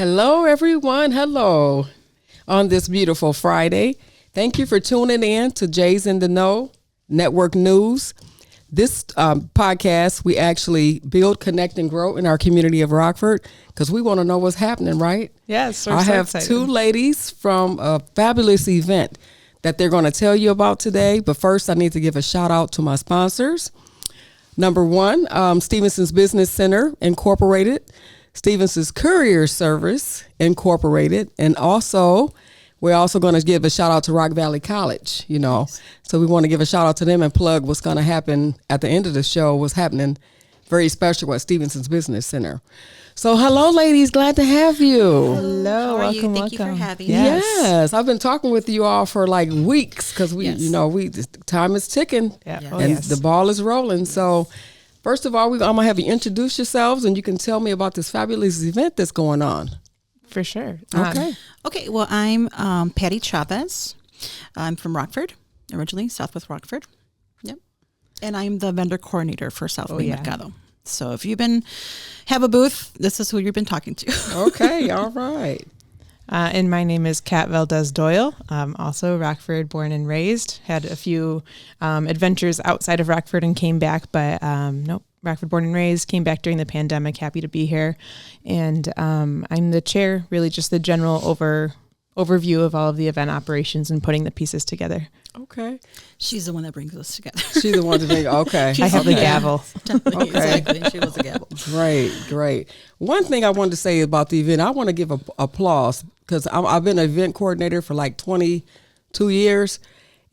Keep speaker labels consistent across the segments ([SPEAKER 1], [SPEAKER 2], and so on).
[SPEAKER 1] Hello, everyone. Hello on this beautiful Friday. Thank you for tuning in to Jay's in the Know Network News. This podcast, we actually build, connect, and grow in our community of Rockford because we want to know what's happening, right?
[SPEAKER 2] Yes,
[SPEAKER 1] I have two ladies from a fabulous event that they're going to tell you about today. But first, I need to give a shout out to my sponsors. Number one, Stevenson's Business Center Incorporated, Stevenson's Courier Service Incorporated, and also we're also going to give a shout out to Rock Valley College, Nice. So we want to give a shout out to them and plug what's going to happen at the end of the show, what's happening very special at Stevenson's Business Center. So hello, ladies. Glad to have you.
[SPEAKER 3] Hello. How are you? Thank you for having me.
[SPEAKER 1] Yes. I've been talking with you all for like weeks because time is ticking and the ball is rolling. So first of all, I'm going to have you introduce yourselves and you can tell me about this fabulous event that's going on.
[SPEAKER 2] For sure.
[SPEAKER 3] Okay. Well, I'm Patty Chavez. I'm from Rockford, originally, Southwest Rockford. Yep. And I'm the vendor coordinator for Southwest Mercado. So if you've have a booth, this is who you've been talking to.
[SPEAKER 1] Okay. All right.
[SPEAKER 2] And my name is Kat Valdez Doyle. Also Rockford, born and raised. Had a few adventures outside of Rockford and came back, but nope. Rockford, born and raised, came back during the pandemic. Happy to be here. And I'm the chair, really just the general overview of all of the event operations and putting the pieces together.
[SPEAKER 1] Okay.
[SPEAKER 3] She's the one that brings us together.
[SPEAKER 1] She's the one to bring, okay.
[SPEAKER 2] I have the gavel.
[SPEAKER 3] Okay. Exactly. She was the gavel.
[SPEAKER 1] Great. One thing I wanted to say about the event, I want to give applause because I've been an event coordinator for like 22 years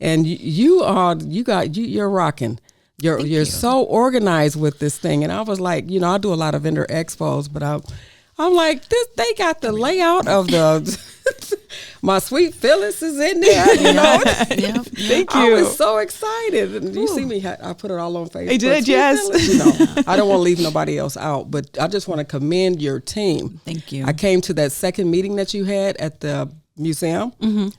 [SPEAKER 1] and you're rocking. You're so organized with this thing. And I was like, I do a lot of vendor expos, but I'm like, they got the layout of the, my sweet Phyllis is in there, Thank you. I was so excited. And you see me, I put it all on Facebook.
[SPEAKER 2] I did, yes.
[SPEAKER 1] Phyllis, I don't want to leave nobody else out, but I just want to commend your team.
[SPEAKER 3] Thank you.
[SPEAKER 1] I came to that second meeting that you had at the museum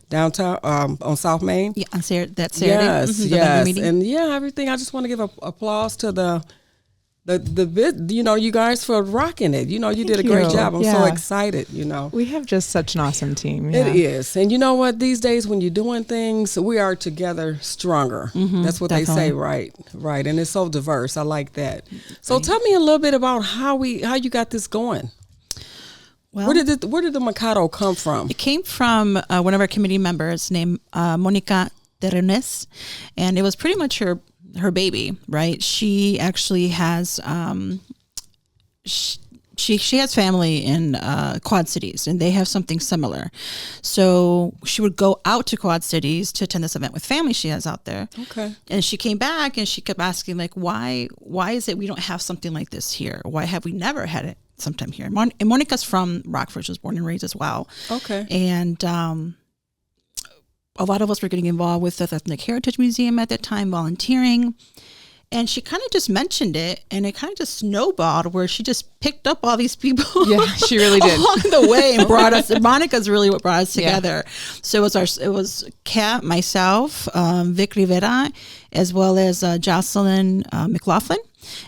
[SPEAKER 1] downtown on South Main.
[SPEAKER 3] Yeah, on that Saturday.
[SPEAKER 1] Yes. And everything. I just want to give applause to the you guys for rocking it. You did a great job. I'm so excited,
[SPEAKER 2] We have just such an awesome team.
[SPEAKER 1] It is. And you know what? These days when you're doing things, we are together stronger. That's what they say, right? Right. And it's so diverse. I like that. So tell me a little bit about how you got this going. Well, where did the Mercado come from?
[SPEAKER 3] It came from one of our committee members named Monica Terrenes, and it was pretty much her baby, right? She actually has she has family in Quad Cities, and they have something similar. So she would go out to Quad Cities to attend this event with family she has out there.
[SPEAKER 1] Okay.
[SPEAKER 3] And she came back and she kept asking, like, why is it we don't have something like this here? Why have we never had it sometime here? And Monica's from Rockford. She was born and raised as well.
[SPEAKER 1] Okay.
[SPEAKER 3] And a lot of us were getting involved with the Ethnic Heritage Museum at that time, volunteering. And she kind of just mentioned it, and it kind of just snowballed where she just picked up all these people.
[SPEAKER 2] Yeah, she really did.
[SPEAKER 3] Along the way and brought us. Monica's really what brought us together. So it was Kat, myself, Vic Rivera, as well as Jocelyn McLaughlin,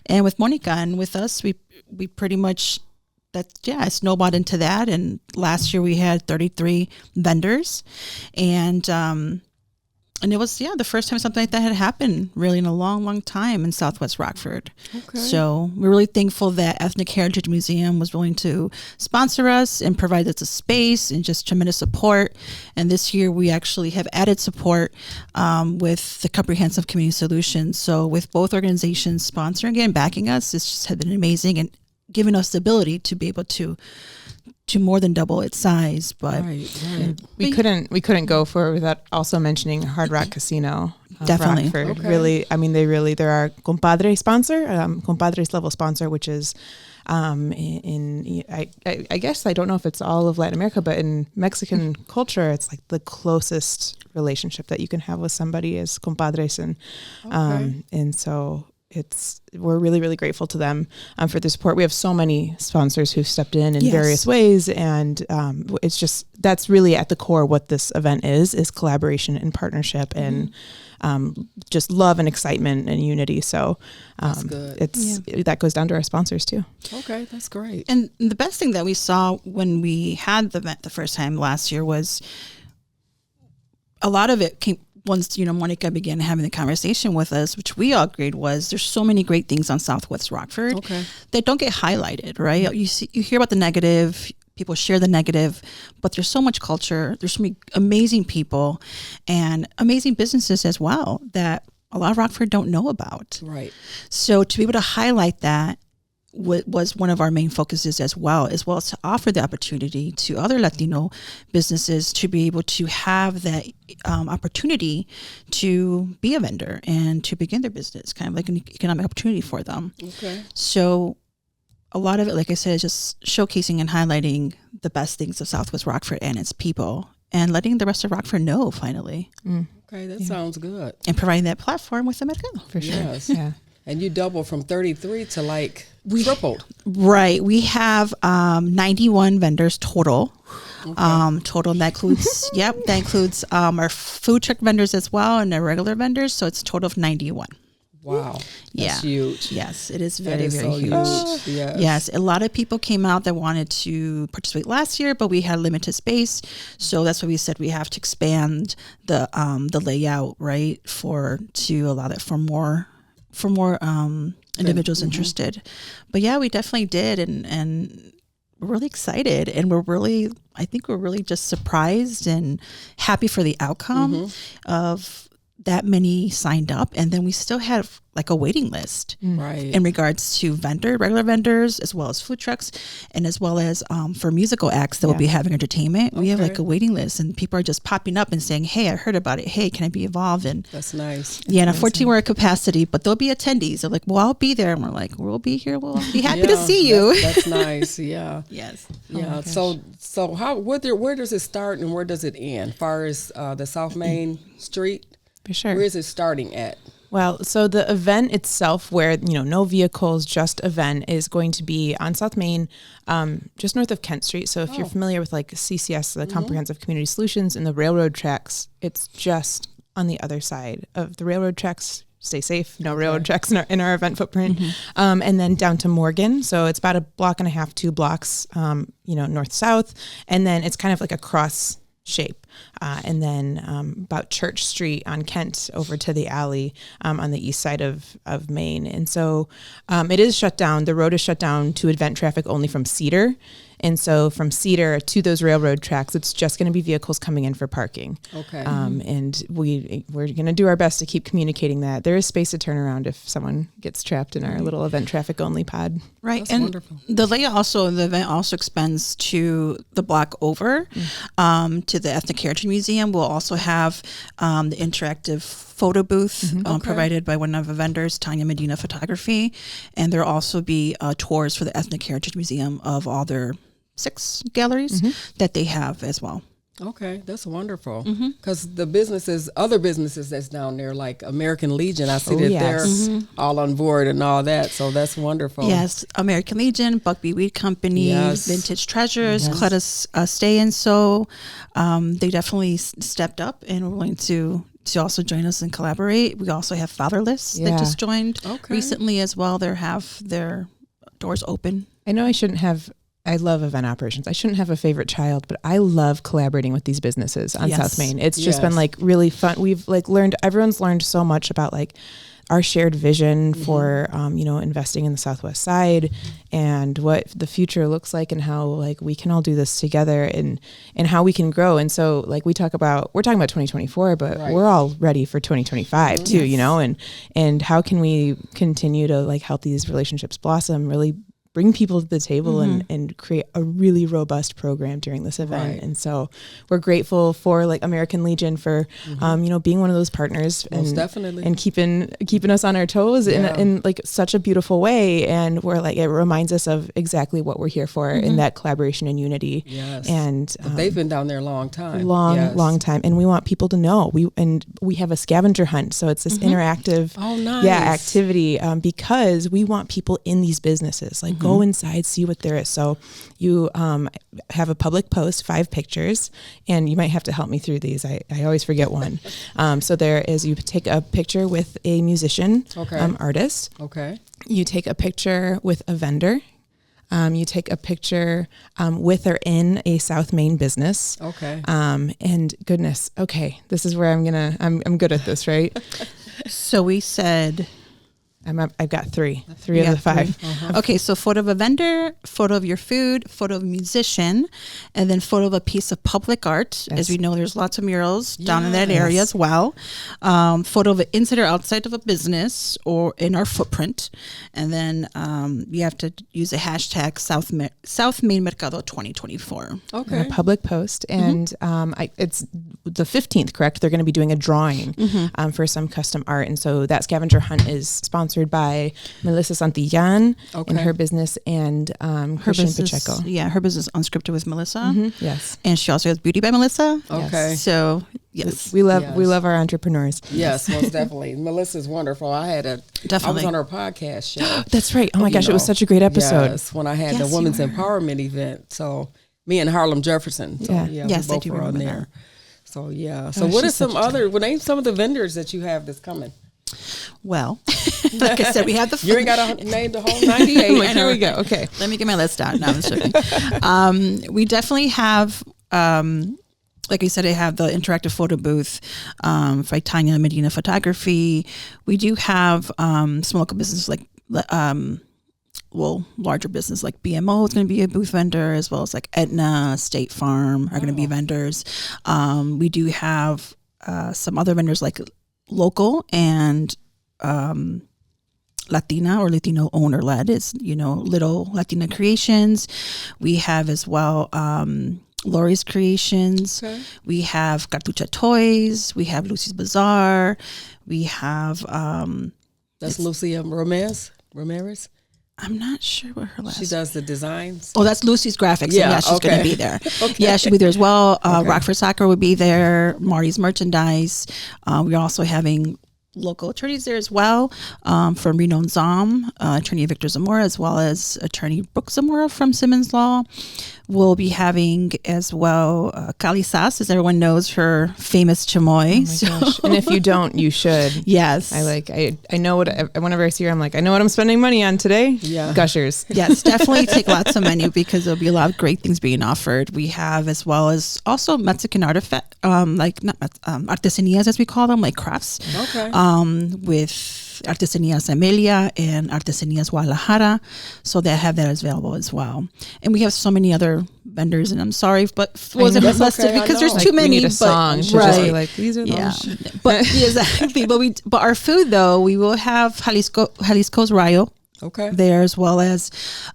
[SPEAKER 3] and with Monica and with us, we pretty much it snowballed into that. And last year we had 33 vendors, and it was, the first time something like that had happened really in a long, long time in Southwest Rockford. Okay. So we're really thankful that Ethnic Heritage Museum was willing to sponsor us and provide us a space and just tremendous support. And this year we actually have added support with the Comprehensive Community Solutions. So with both organizations sponsoring and backing us, it's just been amazing and giving us the ability to be able to more than double its size. But
[SPEAKER 1] right.
[SPEAKER 2] We couldn't go for it without also mentioning Hard Rock Casino.
[SPEAKER 3] Definitely.
[SPEAKER 2] Rockford. Okay. Really, they're our compadre sponsor, compadres level sponsor, which is I guess I don't know if it's all of Latin America, but in Mexican culture, it's like the closest relationship that you can have with somebody is compadres, and so we're really, really grateful to them for the support. We have so many sponsors who've stepped in various ways, and that's really at the core what this event is collaboration and partnership, and just love and excitement and unity. So
[SPEAKER 1] That's good.
[SPEAKER 2] That goes down to our sponsors too.
[SPEAKER 1] Okay, that's great.
[SPEAKER 3] And the best thing that we saw when we had the event the first time last year was a lot of it came once, Monica began having the conversation with us, which we all agreed was there's so many great things on Southwest Rockford that don't get highlighted, right? You hear about the negative, people share the negative, but there's so much culture. There's so many amazing people and amazing businesses as well that a lot of Rockford don't know about.
[SPEAKER 1] Right.
[SPEAKER 3] So to be able to highlight that was one of our main focuses as well as to offer the opportunity to other Latino businesses to be able to have that opportunity to be a vendor and to begin their business, kind of like an economic opportunity for them.
[SPEAKER 1] Okay.
[SPEAKER 3] So a lot of it, like I said, is just showcasing and highlighting the best things of Southwest Rockford and its people and letting the rest of Rockford know finally.
[SPEAKER 1] Okay, that sounds good.
[SPEAKER 3] And providing that platform with the Mercado.
[SPEAKER 2] For sure.
[SPEAKER 1] Yes.
[SPEAKER 2] Yeah.
[SPEAKER 1] And you doubled from 33 to tripled.
[SPEAKER 3] Right. We have 91 vendors total. Total. And that includes, that includes our food truck vendors as well and our regular vendors. So it's a total of 91.
[SPEAKER 1] Wow. That's huge.
[SPEAKER 3] Yes, it is
[SPEAKER 1] That
[SPEAKER 3] very,
[SPEAKER 1] is
[SPEAKER 3] very
[SPEAKER 1] so
[SPEAKER 3] huge. Yes. A lot of people came out that wanted to participate last year, but we had limited space. So that's why we said we have to expand the layout, right, to allow that for more individuals interested. But yeah, we definitely did. And we're really excited. And I think we're really just surprised and happy for the outcome of that many signed up. And then we still have like a waiting list
[SPEAKER 1] right,
[SPEAKER 3] in regards to regular vendors, as well as food trucks, and as well as for musical acts that will be having entertainment. We have like a waiting list, and people are just popping up and saying, "Hey, I heard about it. Hey, can I be involved?" And
[SPEAKER 1] that's nice.
[SPEAKER 3] Yeah, and unfortunately, we're at capacity, but there'll be attendees. They're like, "Well, I'll be there," and we're like, "We'll be here. We'll be happy to see you."
[SPEAKER 1] That's nice. Yeah.
[SPEAKER 3] Yes.
[SPEAKER 1] Yeah. So where does it start and where does it end? As far as the South Main Street,
[SPEAKER 2] for sure.
[SPEAKER 1] Where is it starting at?
[SPEAKER 2] Well, so the event itself, where, no vehicles, just event, is going to be on South Main, just north of Kent Street. So if you're familiar with like CCS, the Comprehensive Community Solutions, and the railroad tracks, it's just on the other side of the railroad tracks. Stay safe. No railroad tracks in our event footprint. And then down to Morgan. So it's about a block and a half, 2 blocks, north-south. And then it's kind of like a cross shape. And then about Church Street on Kent over to the alley on the east side of Maine. And so it is shut down. The road is shut down to event traffic only from Cedar. And so from Cedar to those railroad tracks, it's just going to be vehicles coming in for parking.
[SPEAKER 1] Okay.
[SPEAKER 2] And we're going to do our best to keep communicating that. There is space to turn around if someone gets trapped in our little event traffic only pod.
[SPEAKER 3] Right.
[SPEAKER 1] That's
[SPEAKER 3] and
[SPEAKER 1] wonderful.
[SPEAKER 3] The event also extends to the block over to the Ethnic Heritage Museum. We'll also have the interactive photo booth provided by one of the vendors, Tanya Medina Photography. And there'll also be tours for the Ethnic Heritage Museum of all their 6 galleries that they have as well.
[SPEAKER 1] Okay, that's wonderful. Because other businesses that's down there, like American Legion, I see they're all on board and all that. So that's wonderful.
[SPEAKER 3] Yes, American Legion, Buckbee Weed Company, Vintage Treasures, Clutter's Stay and Sew. They definitely stepped up and were willing to also join us and collaborate. We also have Fatherless that just joined recently as well. They have their doors open.
[SPEAKER 2] I love event operations. I shouldn't have a favorite child, but I love collaborating with these businesses on South Main. It's just been like really fun. We've like everyone's learned so much about like our shared vision for, investing in the Southwest side and what the future looks like and how like we can all do this together and how we can grow. And so like we're talking about 2024, but we're all ready for 2025 too, and how can we continue to like help these relationships blossom, really bring people to the table and create a really robust program during this event.
[SPEAKER 1] Right.
[SPEAKER 2] And so we're grateful for like American Legion for, being one of those partners
[SPEAKER 1] Most definitely.
[SPEAKER 2] and keeping us on our toes in like such a beautiful way. And we're like, it reminds us of exactly what we're here for in that collaboration and unity.
[SPEAKER 1] Yes.
[SPEAKER 2] And
[SPEAKER 1] they've been down there a long time.
[SPEAKER 2] Long time. And we want people to know we have a scavenger hunt. So it's this interactive
[SPEAKER 1] nice.
[SPEAKER 2] activity because we want people in these businesses. Like go inside, see what there is. So you have a public post, 5 pictures, and you might have to help me through these. I always forget one. So there is, you take a picture with a musician, artist.
[SPEAKER 1] Okay.
[SPEAKER 2] You take a picture with a vendor. You take a picture with or in a South Main business.
[SPEAKER 1] Okay.
[SPEAKER 2] And goodness, okay, this is where I'm good at this, right?
[SPEAKER 3] So we said
[SPEAKER 2] I've got three of the 5.
[SPEAKER 3] Okay, so photo of a vendor, photo of your food, photo of a musician, and then photo of a piece of public art.
[SPEAKER 2] Yes.
[SPEAKER 3] As we know, there's lots of murals down in that area as well. Photo of an inside or outside of a business or in our footprint. And then you have to use a hashtag South Main Mercado 2024.
[SPEAKER 1] Okay.
[SPEAKER 2] A public post. And it's the 15th, correct? They're going to be doing a drawing for some custom art. And so that scavenger hunt is sponsored by Melissa Santillan and her business, and Christian Pacheco.
[SPEAKER 3] Yeah, her business Unscripted with Melissa.
[SPEAKER 2] Yes.
[SPEAKER 3] And she also has Beauty by Melissa.
[SPEAKER 1] Okay.
[SPEAKER 3] So yes.
[SPEAKER 2] We love our entrepreneurs.
[SPEAKER 1] Yes, most definitely. Melissa's wonderful. I was on her podcast show.
[SPEAKER 2] That's right. Oh my gosh, it was such a great episode.
[SPEAKER 1] Yes, when I had the women's empowerment event. So me and Harlem Jefferson. So,
[SPEAKER 3] yes,
[SPEAKER 1] we
[SPEAKER 3] I
[SPEAKER 1] both
[SPEAKER 3] do
[SPEAKER 1] were on
[SPEAKER 3] remember
[SPEAKER 1] there.
[SPEAKER 3] that.
[SPEAKER 1] So yeah. So what are some other? Name some of the vendors that you have that's coming.
[SPEAKER 3] Well, like I said, we have the.
[SPEAKER 1] You ain't got to name the whole 98.
[SPEAKER 2] Here we go. Okay,
[SPEAKER 3] let me get my list out. No, I'm just joking. We definitely have. Like I said, I have the interactive photo booth for Tanya Medina Photography. We do have some local businesses like, larger business like BMO is going to be a booth vendor, as well as like Aetna, State Farm are going to be vendors. We do have some other vendors like local and Latina or Latino owner led is, Little Latina Creations. We have as well Lori's Creations. Okay. We have Cartucha Toys. We have Lucy's Bazaar. We have
[SPEAKER 1] that's Lucia Ramirez.
[SPEAKER 3] I'm not sure what her last.
[SPEAKER 1] She does the designs.
[SPEAKER 3] Oh, that's Lucy's Graphics. Yeah, she's going to be there.
[SPEAKER 1] Okay.
[SPEAKER 3] Yeah, she'll be there as well. Rockford Soccer will be there. Marty's Merchandise. We're also having local attorneys there as well, from Reno and Zom, attorney Victor Zamora, as well as attorney Brooke Zamora from Simmons Law. We'll be having as well Kali Sas, as everyone knows, her famous chamoy.
[SPEAKER 2] Oh my gosh. And if you don't, you should.
[SPEAKER 3] Yes.
[SPEAKER 2] I know whenever I see her, I'm like, I know what I'm spending money on today.
[SPEAKER 1] Yeah.
[SPEAKER 2] Gushers.
[SPEAKER 3] Yes, definitely take lots of menu because there'll be a lot of great things being offered. We have as well as also Mexican artifact, artesanias as we call them, like crafts.
[SPEAKER 1] Okay.
[SPEAKER 3] With Artesanías Amelia and Artesanías Guadalajara, so they have that available as well. And we have so many other vendors, and I'm sorry, but wasn't listed because there's too many.
[SPEAKER 2] We need a song to just be like, these are those.
[SPEAKER 3] But exactly. But our food though, we will have Jalisco's Rayo.
[SPEAKER 1] Okay.
[SPEAKER 3] There, as well as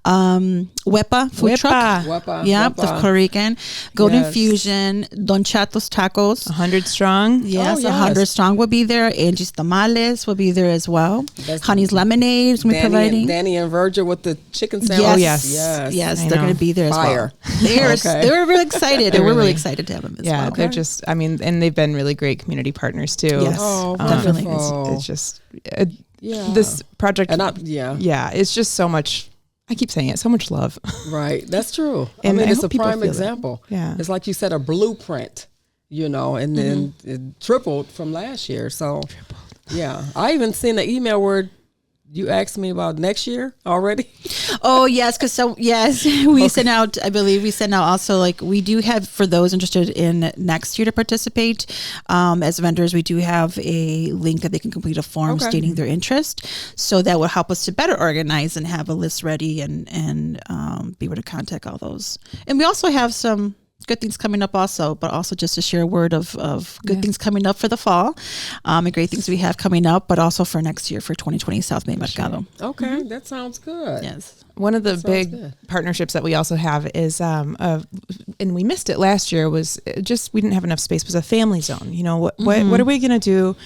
[SPEAKER 3] Huepa food truck.
[SPEAKER 1] Huepa.
[SPEAKER 3] Yeah, the Puerto Rican. Golden Fusion, Don Chato's Tacos.
[SPEAKER 2] 100 strong.
[SPEAKER 3] Yes, 100 strong will be there. Angie's Tamales will be there as well. Honey's Lemonade will be providing.
[SPEAKER 1] Danny and Virgil with the chicken sandwich.
[SPEAKER 3] Yes, they're going to be there as well.
[SPEAKER 1] Okay.
[SPEAKER 3] They were really excited, and we're really excited to have them as well.
[SPEAKER 2] Yeah, they're just, and they've been really great community partners too.
[SPEAKER 3] Yes, definitely.
[SPEAKER 2] It's just... this project, it's just so much. I keep saying it, so much love.
[SPEAKER 1] Right, that's true.
[SPEAKER 2] And
[SPEAKER 1] it's a prime example.
[SPEAKER 2] Yeah,
[SPEAKER 1] it's like you said, a blueprint, and then it tripled from last year. So, I even seen the email where you asked me about next year already.
[SPEAKER 3] Oh yes, we sent out. I believe we sent out also, like, we do have, for those interested in next year to participate as vendors, we do have a link that they can complete a form stating their interest. So that will help us to better organize and have a list ready and be able to contact all those. And we also have some good things coming up also, but also just to share a word of good things coming up for the fall, and great things we have coming up, but also for next year for 2020 South Main Mercado.
[SPEAKER 1] Okay, that sounds good.
[SPEAKER 3] Yes.
[SPEAKER 2] One of the big partnerships that we also have is, and we missed it last year, was just, we didn't have enough space, was a family zone. What are we going to do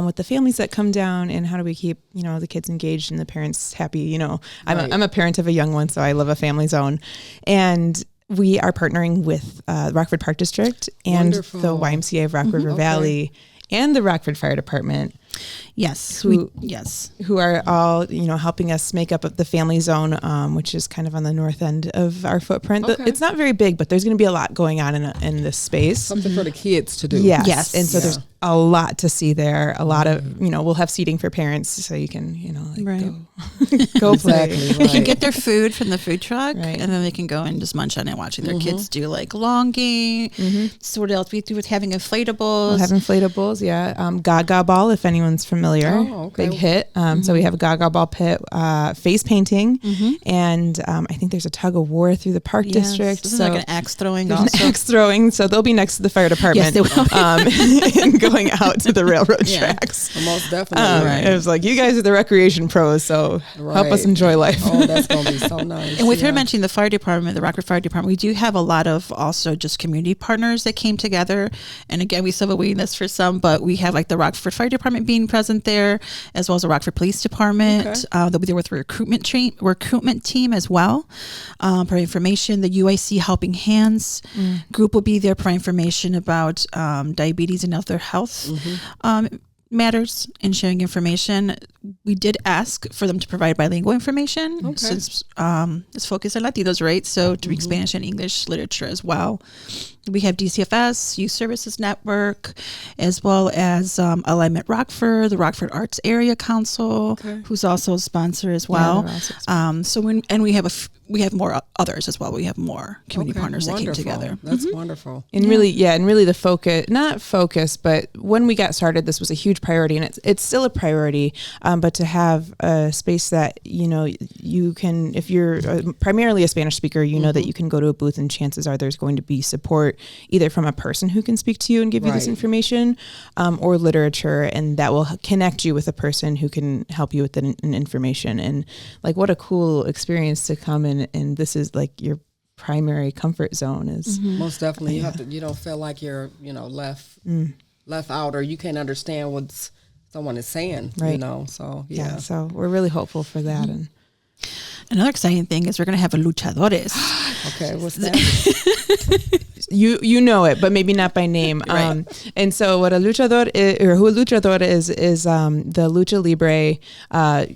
[SPEAKER 2] with the families that come down, and how do we keep, the kids engaged and the parents happy? I'm a parent of a young one, so I love a family zone. And we are partnering with Rockford Park District and the YMCA of Rock River Valley and the Rockford Fire Department
[SPEAKER 3] Yes.
[SPEAKER 2] Who are all, helping us make up the family zone, which is kind of on the north end of our footprint.
[SPEAKER 1] Okay.
[SPEAKER 2] It's not very big, but there's going to be a lot going on in this space.
[SPEAKER 1] Something for the kids to do.
[SPEAKER 2] Yes. And so there's a lot to see there. A lot of, we'll have seating for parents so you can, go play.
[SPEAKER 1] Exactly.
[SPEAKER 3] They can get their food from the food truck,
[SPEAKER 2] Right.
[SPEAKER 3] and then they can go and just munch on it, watching their kids do like long game. So what else we do with having inflatables?
[SPEAKER 2] We'll have inflatables, yeah. Gaga ball, if anyone's familiar.
[SPEAKER 1] Oh, okay.
[SPEAKER 2] Big hit. So we have a Gaga ball pit, face painting, and I think there's a tug of war through the park district.
[SPEAKER 3] Isn't
[SPEAKER 2] so
[SPEAKER 3] like an axe throwing
[SPEAKER 2] there's
[SPEAKER 3] also?
[SPEAKER 2] an axe throwing, so they'll be next to the fire department.
[SPEAKER 3] Yes, they will.
[SPEAKER 2] And going out to the railroad tracks.
[SPEAKER 1] Most definitely.
[SPEAKER 2] It was like, you guys are the recreation pros, so help us
[SPEAKER 1] Right.
[SPEAKER 2] enjoy life.
[SPEAKER 1] Oh, that's going to be so nice.
[SPEAKER 3] And with her mentioning the fire department, the Rockford Fire Department, we do have a lot of also just community partners that came together. And again, we still have a waiting list for some, but we have like the Rockford Fire Department being present there, as well as the Rockford Police Department.
[SPEAKER 1] Okay.
[SPEAKER 3] They'll be there with a recruitment team as well. For information, the UIC Helping Hands group will be there for information about diabetes and other health matters and sharing information. We did ask for them to provide bilingual information since it's focused on Latinos, right? So to read Spanish and English literature as well. We have DCFS, Youth Services Network, as well as Alignment Rockford, the Rockford Arts Area Council, who's also a sponsor as well. We have more others as well. We have more community partners that came together.
[SPEAKER 1] That's wonderful.
[SPEAKER 2] And really the focus, not focus, but when we got started, this was a huge priority, and it's still a priority. But to have a space that, you can, if you're primarily a Spanish speaker, know that you can go to a booth and chances are there's going to be support either from a person who can speak to you and give you this information, or literature, and that will connect you with a person who can help you with the information. And like, what a cool experience to come in. And this is like your primary comfort zone is
[SPEAKER 1] most definitely. You don't feel like you're, left out, or you can't understand what someone is saying,
[SPEAKER 2] right.
[SPEAKER 1] So
[SPEAKER 2] so we're really hopeful for that. And
[SPEAKER 3] another exciting thing is we're going to have a luchadores.
[SPEAKER 1] Okay, what's that?
[SPEAKER 2] You know it, but maybe not by name.
[SPEAKER 3] Right.
[SPEAKER 2] And so what a luchador is, or who a luchador is the lucha libre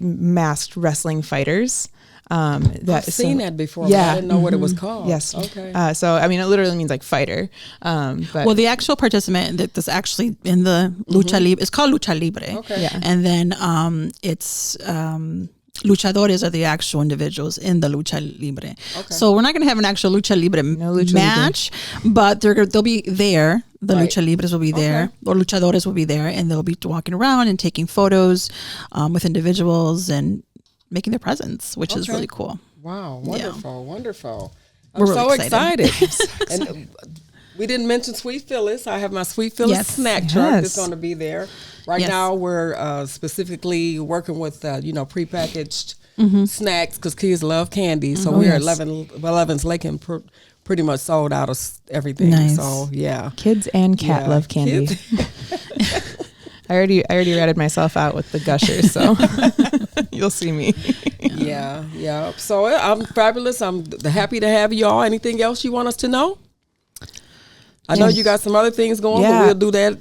[SPEAKER 2] masked wrestling fighters.
[SPEAKER 1] I've seen that before, but I didn't know what it was called.
[SPEAKER 2] Yes.
[SPEAKER 1] Okay.
[SPEAKER 2] So, I mean, it literally means like fighter. But
[SPEAKER 3] the actual participant that's actually in the lucha libre, it's called lucha libre.
[SPEAKER 1] Okay.
[SPEAKER 2] Yeah.
[SPEAKER 3] And then it's luchadores are the actual individuals in the lucha libre. Okay. So we're not going to have an actual lucha libre match, but they'll be there. The lucha libres will be there, or luchadores will be there, and they'll be walking around and taking photos with individuals and making their presence, which is really cool.
[SPEAKER 1] Wow, wonderful. I'm
[SPEAKER 3] We're
[SPEAKER 1] so
[SPEAKER 3] really excited.
[SPEAKER 1] And we didn't mention Sweet Phyllis. I have my Sweet Phyllis snack truck that's going to be there. Right now, we're specifically working with, prepackaged snacks because kids love candy. So we're 11's Lake and pretty much sold out of everything.
[SPEAKER 3] Nice.
[SPEAKER 1] So, yeah.
[SPEAKER 2] kids and cat love candy. I already ratted myself out with the gushers, so you'll see me.
[SPEAKER 1] Yeah. So I'm fabulous. I'm happy to have you all. Anything else you want us to know? I know you got some other things going, but we'll do that,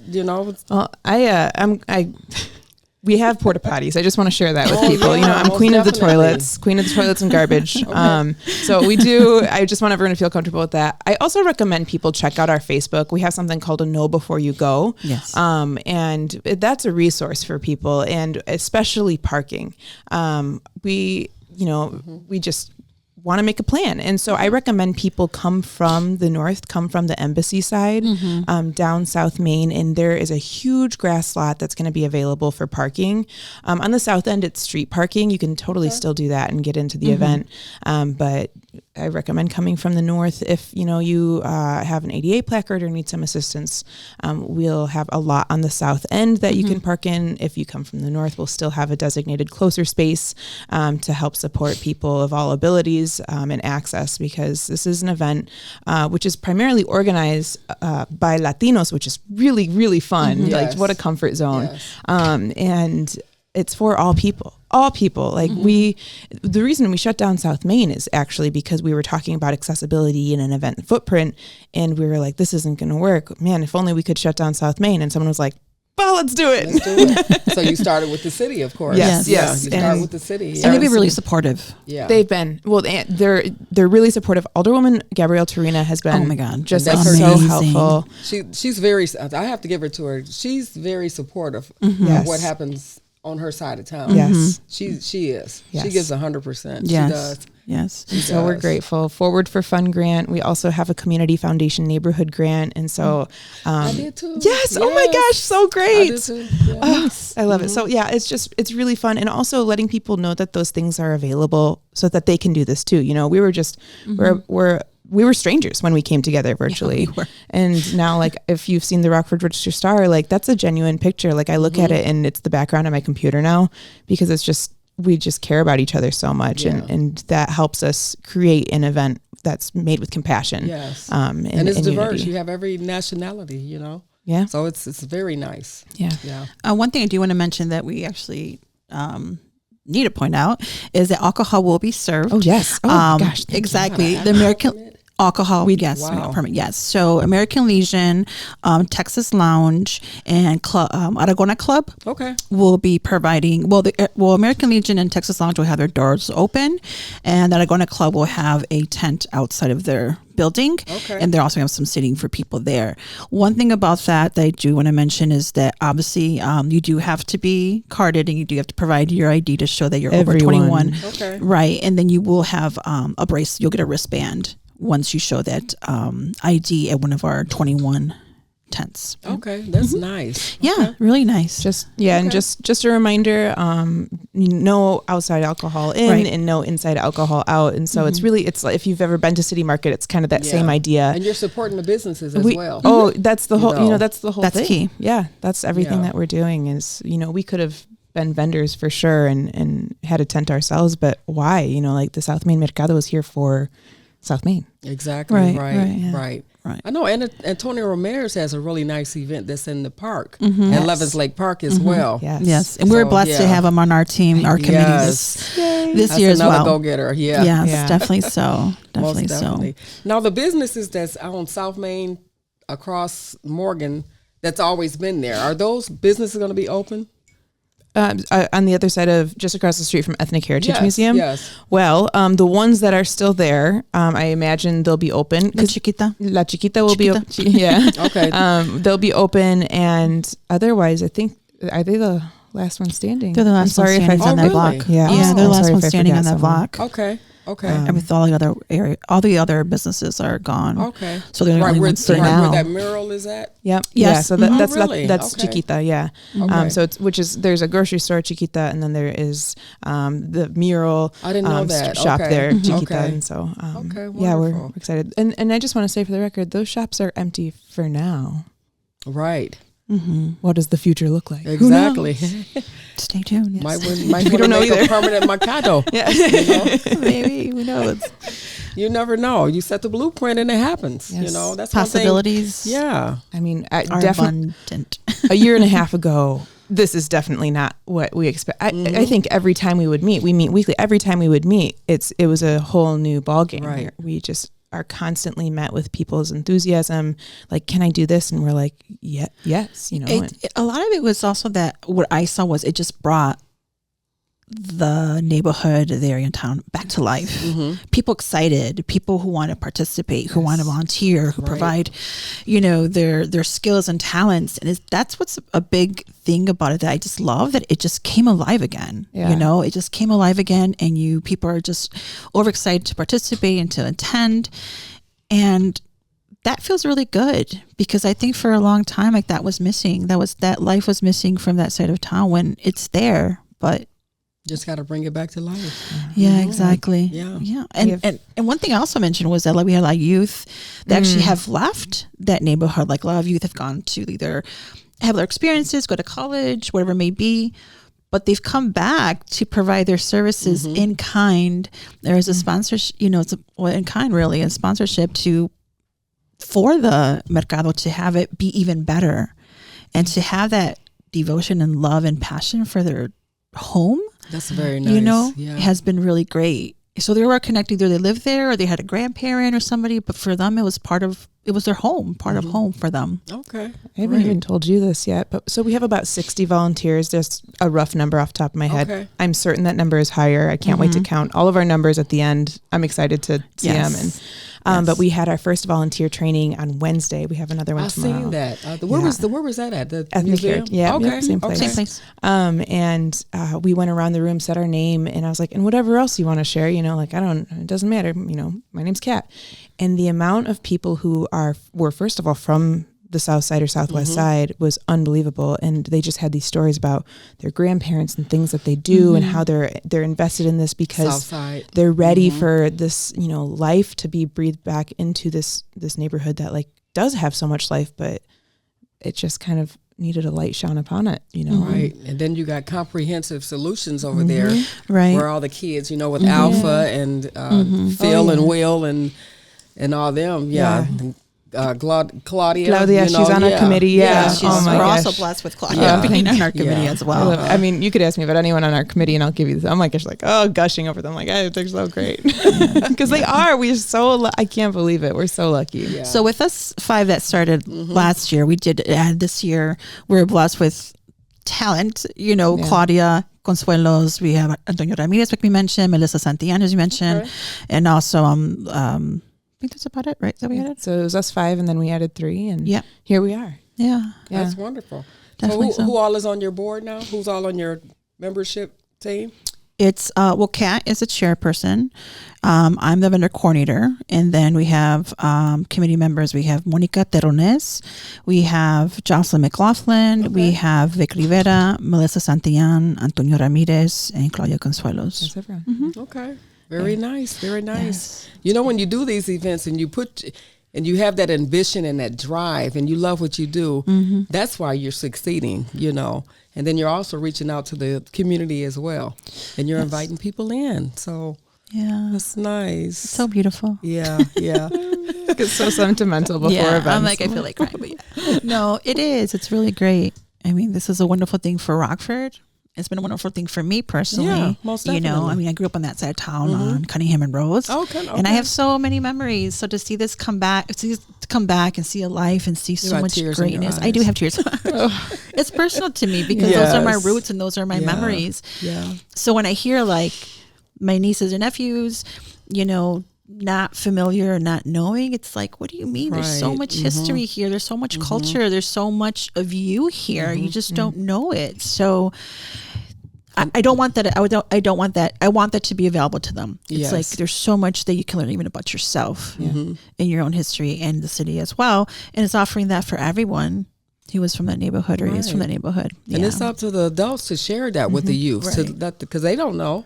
[SPEAKER 2] Well, we have porta potties. I just want to share that with people. I'm
[SPEAKER 1] most
[SPEAKER 2] queen of the
[SPEAKER 1] definitely.
[SPEAKER 2] toilets and garbage. So we do, I just want everyone to feel comfortable with that. I also recommend people check out our Facebook. We have something called a Know Before You Go.
[SPEAKER 3] Yes.
[SPEAKER 2] And that's a resource for people, and especially parking. We just want to make a plan. And so I recommend people come from the north, come from the embassy side, down South Main. And there is a huge grass lot that's going to be available for parking. On the south end, it's street parking. You can totally still do that and get into the event. But I recommend coming from the north. If you have an ADA placard or need some assistance, we'll have a lot on the south end that you can park in. If you come from the north, we'll still have a designated closer space to help support people of all abilities and access, because this is an event which is primarily organized by Latinos, which is really, really fun. Like, what a comfort zone.
[SPEAKER 1] Yes.
[SPEAKER 2] And it's for all people. Like the reason we shut down South Main is actually because we were talking about accessibility in an event footprint, and we were like, this isn't going to work. Man, if only we could shut down South Main. And someone was like, well, let's do it.
[SPEAKER 1] Let's do it. So you started with the city, of course.
[SPEAKER 2] Yes.
[SPEAKER 1] Yeah, you started
[SPEAKER 3] And-
[SPEAKER 1] with the city.
[SPEAKER 3] And
[SPEAKER 1] Yeah.
[SPEAKER 3] they've been really supportive.
[SPEAKER 1] Yeah.
[SPEAKER 2] They've been they're really supportive. Alderwoman Gabrielle Torina has been
[SPEAKER 3] Oh my God.
[SPEAKER 2] just
[SPEAKER 1] That's
[SPEAKER 2] so
[SPEAKER 3] amazing.
[SPEAKER 2] helpful.
[SPEAKER 1] She's very, I have to give it to her. She's very supportive
[SPEAKER 2] Yes.
[SPEAKER 1] of what happens on her side of town.
[SPEAKER 2] Yes.
[SPEAKER 1] She is.
[SPEAKER 2] Yes.
[SPEAKER 1] She gives 100%.
[SPEAKER 3] Yes.
[SPEAKER 1] She does.
[SPEAKER 3] Yes.
[SPEAKER 1] She
[SPEAKER 2] So we're
[SPEAKER 1] does.
[SPEAKER 2] grateful. Forward for Fun grant. We also have a Community Foundation neighborhood grant, and so
[SPEAKER 1] I did too.
[SPEAKER 2] yes. Oh my gosh, so
[SPEAKER 1] I
[SPEAKER 2] great.
[SPEAKER 1] did too. Yeah.
[SPEAKER 2] Oh, I love it. So yeah, it's really fun, and also letting people know that those things are available so that they can do this too. You know, we were just we were strangers when we came together virtually, and now like if you've seen the Rockford Register Star, like that's a genuine picture. Like I look at it and it's the background of my computer now because it's just we just care about each other so much, and that helps us create an event that's made with compassion.
[SPEAKER 1] Yes.
[SPEAKER 2] And
[SPEAKER 1] it's diverse.
[SPEAKER 2] unity.
[SPEAKER 1] You have every nationality, you know.
[SPEAKER 2] Yeah.
[SPEAKER 1] So it's very nice.
[SPEAKER 2] Yeah.
[SPEAKER 1] Yeah.
[SPEAKER 3] One thing I do want to mention that we actually need to point out is that alcohol will be served.
[SPEAKER 2] Oh yes. Oh gosh. Thank you.
[SPEAKER 3] Exactly.
[SPEAKER 1] Gotta
[SPEAKER 3] The
[SPEAKER 1] have a
[SPEAKER 3] American
[SPEAKER 1] permit?
[SPEAKER 3] alcohol. Yes.
[SPEAKER 1] Wow.
[SPEAKER 3] We got a permit. Yes. So American Legion, Texas Lounge, and Aragona Club
[SPEAKER 1] Okay.
[SPEAKER 3] will be providing. Well, American Legion and Texas Lounge will have their doors open, and the Aragona Club will have a tent outside of their building.
[SPEAKER 1] Okay.
[SPEAKER 3] And they're also going to have some seating for people there. One thing about that I do want to mention is that obviously you do have to be carded and you do have to provide your ID to show that you're
[SPEAKER 2] Everyone.
[SPEAKER 3] over 21.
[SPEAKER 1] Okay.
[SPEAKER 3] Right. And then you will have a brace. You'll get a wristband once you show that ID at one of our 21 tents.
[SPEAKER 1] Okay. That's nice.
[SPEAKER 3] Yeah,
[SPEAKER 1] Okay.
[SPEAKER 3] really nice.
[SPEAKER 2] Just and just a reminder, no outside alcohol in
[SPEAKER 3] Right.
[SPEAKER 2] and no inside alcohol out, and so it's like if you've ever been to City Market, it's kind of that
[SPEAKER 1] Yeah.
[SPEAKER 2] same idea.
[SPEAKER 1] And you're supporting the businesses as well.
[SPEAKER 2] Oh, that's the whole.
[SPEAKER 1] know.
[SPEAKER 2] That's the whole.
[SPEAKER 3] That's
[SPEAKER 2] thing.
[SPEAKER 3] key.
[SPEAKER 2] Yeah, that's everything
[SPEAKER 1] Yeah.
[SPEAKER 2] that we're doing. Is we could have been vendors for sure and had a tent ourselves, but why? Like the South Main Mercado is here for South Main.
[SPEAKER 1] Exactly.
[SPEAKER 3] Right,
[SPEAKER 1] Right.
[SPEAKER 3] right,
[SPEAKER 2] yeah.
[SPEAKER 1] Right.
[SPEAKER 3] Right.
[SPEAKER 1] I know. And Antonio Ramirez has a really nice event that's in the park,
[SPEAKER 3] Mm-hmm.
[SPEAKER 1] at Levens Lake Park as well.
[SPEAKER 2] Yes.
[SPEAKER 3] Yes, and we're
[SPEAKER 1] So,
[SPEAKER 3] blessed to
[SPEAKER 1] yeah.
[SPEAKER 3] have them on our team, our committee this
[SPEAKER 1] That's
[SPEAKER 3] year as
[SPEAKER 1] another
[SPEAKER 3] well.
[SPEAKER 1] go-getter. Yeah.
[SPEAKER 3] Yes,
[SPEAKER 2] Yeah.
[SPEAKER 3] definitely so.
[SPEAKER 1] Most
[SPEAKER 3] Definitely
[SPEAKER 1] definitely. Now the businesses that's on South Main across Morgan that's always been there, are those businesses going to be open?
[SPEAKER 2] On the other side of just across the street from Ethnic Heritage
[SPEAKER 1] Yes,
[SPEAKER 2] Museum.
[SPEAKER 1] yes.
[SPEAKER 2] Well, the ones that are still there, I imagine they'll be open.
[SPEAKER 3] La Chiquita.
[SPEAKER 2] La Chiquita will be open.
[SPEAKER 3] Chiquita.
[SPEAKER 2] Yeah.
[SPEAKER 1] Okay.
[SPEAKER 2] They'll be open, and otherwise, I think are they the last one standing?
[SPEAKER 3] They're the last one standing
[SPEAKER 2] I
[SPEAKER 3] on
[SPEAKER 1] that
[SPEAKER 3] block.
[SPEAKER 2] Yeah,
[SPEAKER 3] Yeah, they're
[SPEAKER 2] I'm
[SPEAKER 3] the last
[SPEAKER 2] sorry
[SPEAKER 3] one
[SPEAKER 2] if I
[SPEAKER 3] standing on
[SPEAKER 2] forgot
[SPEAKER 3] that
[SPEAKER 2] someone.
[SPEAKER 3] block.
[SPEAKER 1] Okay. Okay.
[SPEAKER 3] And with all the other businesses are gone.
[SPEAKER 1] Okay.
[SPEAKER 3] So they're the only
[SPEAKER 1] where,
[SPEAKER 3] ones standing.
[SPEAKER 2] now.
[SPEAKER 1] where that mural is at?
[SPEAKER 2] Yep.
[SPEAKER 3] Yes.
[SPEAKER 2] Yeah. So
[SPEAKER 3] Mhm.
[SPEAKER 2] that's
[SPEAKER 1] really?
[SPEAKER 2] that's
[SPEAKER 1] Okay.
[SPEAKER 2] Chiquita. Yeah.
[SPEAKER 1] Okay.
[SPEAKER 2] So there's a grocery store Chiquita, and then there is the mural.
[SPEAKER 1] I didn't know that.
[SPEAKER 2] Shop
[SPEAKER 1] Okay.
[SPEAKER 2] there Chiquita,
[SPEAKER 1] Okay.
[SPEAKER 2] and so
[SPEAKER 1] Okay,
[SPEAKER 2] yeah, we're
[SPEAKER 1] wonderful.
[SPEAKER 2] excited. And I just want to say for the record, those shops are empty for now.
[SPEAKER 1] Right.
[SPEAKER 2] What does the future look like?
[SPEAKER 1] Exactly.
[SPEAKER 3] Stay tuned. Yes.
[SPEAKER 1] might
[SPEAKER 2] We
[SPEAKER 1] want
[SPEAKER 2] don't
[SPEAKER 1] to
[SPEAKER 2] know
[SPEAKER 1] make a
[SPEAKER 2] either.
[SPEAKER 1] permanent Mercado.
[SPEAKER 2] Yeah.
[SPEAKER 1] You know?
[SPEAKER 3] Maybe, who knows?
[SPEAKER 1] You never know. You set the blueprint and it happens.
[SPEAKER 2] Yes.
[SPEAKER 1] You know, that's one thing.
[SPEAKER 3] Possibilities
[SPEAKER 1] Yeah.
[SPEAKER 2] I mean, I
[SPEAKER 3] are
[SPEAKER 2] definitely
[SPEAKER 3] abundant.
[SPEAKER 2] a year and a half ago, this is definitely not what we expect. I think every time we meet weekly. Every time we would meet, it was a whole new ballgame.
[SPEAKER 1] Right.
[SPEAKER 2] We just are constantly met with people's enthusiasm. Like, can I do this? And we're like, yeah, yes.
[SPEAKER 3] A lot of it was also that what I saw was it just brought the neighborhood, the area in town back to life. People excited, people who want to participate, who want to volunteer, who provide, their skills and talents. And that's what's a big thing about it that I just love, that it just came alive again.
[SPEAKER 2] Yeah.
[SPEAKER 3] It just came alive again, and people are just overexcited to participate and to attend. And that feels really good, because I think for a long time, like, that was missing. That life was missing from that side of town, when it's there, but
[SPEAKER 1] Just got to bring it back to life.
[SPEAKER 3] yeah, exactly.
[SPEAKER 1] Yeah.
[SPEAKER 3] Yeah. And one thing I also mentioned was that, like, we had a lot of youth that actually have left that neighborhood. Like, a lot of youth have gone to either have their experiences, go to college, whatever it may be, but they've come back to provide their services in kind. There is a sponsorship, in kind, really, a sponsorship for the Mercado to have it be even better, and to have that devotion and love and passion for their home,
[SPEAKER 1] That's very nice.
[SPEAKER 3] has been really great. So they were connected. Either they lived there or they had a grandparent or somebody, but for them, it was their home, part of home for them.
[SPEAKER 1] Okay.
[SPEAKER 2] I haven't even told you this yet, but so we have about 60 volunteers. Just a rough number off the top of my head.
[SPEAKER 1] Okay.
[SPEAKER 2] I'm certain that number is higher. I can't wait to count all of our numbers at the end. I'm excited to see them. And but we had our first volunteer training on Wednesday. We have another one tomorrow.
[SPEAKER 1] I've seen that. Where was that at? The
[SPEAKER 2] Ethnic
[SPEAKER 1] museum?
[SPEAKER 2] Heritage. Yeah.
[SPEAKER 1] Okay.
[SPEAKER 2] Same place.
[SPEAKER 3] Same place.
[SPEAKER 2] And we went around the room, said our name, and I was like, and whatever else you want to share, like, it doesn't matter. My name's Kat. And the amount of people who were first of all from the south side or southwest side was unbelievable, and they just had these stories about their grandparents and things that they do and how they're invested in this because they're ready for this life to be breathed back into this neighborhood that like does have so much life, but it just kind of needed a light shone upon it,
[SPEAKER 1] Right. And then you got comprehensive solutions over there,
[SPEAKER 3] right?
[SPEAKER 1] Where all the kids, with Alpha and Phil and Will and all them, Claudia,
[SPEAKER 2] she's on our committee. Yeah,
[SPEAKER 3] we're also blessed with Claudia being on our committee as well.
[SPEAKER 2] I mean, you could ask me about anyone on our committee, and I'll give you this. I'm like, gushing over them, like, they're so great because they are. We're so. I can't believe it. We're so lucky.
[SPEAKER 3] Yeah. So with us 5 that started last year, we did add this year. We're blessed with talent. Claudia Consuelos. We have Antonio Ramirez, like we mentioned, Melissa Santillan, as you mentioned, and also I think that's about it, right? That we added.
[SPEAKER 2] So it was us 5, and then we added 3, and here we are.
[SPEAKER 3] Yeah.
[SPEAKER 1] That's wonderful.
[SPEAKER 3] Definitely
[SPEAKER 1] so who all is on your board now? Who's all on your membership team?
[SPEAKER 3] It's Kat is a chairperson. I'm the vendor coordinator, and then we have committee members. We have Monica Terrones, we have Jocelyn McLaughlin, we have Vic Rivera, Melissa Santillan, Antonio Ramirez, and Claudia Consuelos.
[SPEAKER 2] That's everyone.
[SPEAKER 1] Okay. Very nice. Very nice. Yes. When you do these events and you have that ambition and that drive and you love what you do, that's why you're succeeding, and then you're also reaching out to the community as well, and you're inviting people in. So that's nice.
[SPEAKER 3] It's so beautiful.
[SPEAKER 1] Yeah.
[SPEAKER 2] It's so sentimental before events.
[SPEAKER 3] I'm like, I feel like crying, but no, it is. It's really great. I mean, this is a wonderful thing for Rockford. It's been a wonderful thing for me personally.
[SPEAKER 1] Yeah, most definitely.
[SPEAKER 3] I grew up on that side of town on Cunningham and Rose.
[SPEAKER 1] Okay.
[SPEAKER 3] And I have so many memories. So to see this come back and see a life and see so much greatness. I do have tears. It's personal to me because those are my roots and those are my memories.
[SPEAKER 1] Yeah.
[SPEAKER 3] So when I hear like my nieces and nephews, not familiar or not knowing, it's like, what do you mean? There's so much history here. There's so much culture. There's so much of you here. You just don't know it. So I don't want that. I don't want that. I want that to be available to them. It's like there's so much that you can learn even about yourself in your own history and the city as well. And it's offering that for everyone who was from that neighborhood or is from that neighborhood.
[SPEAKER 1] And it's up to the adults to share that with the youth, because they don't know.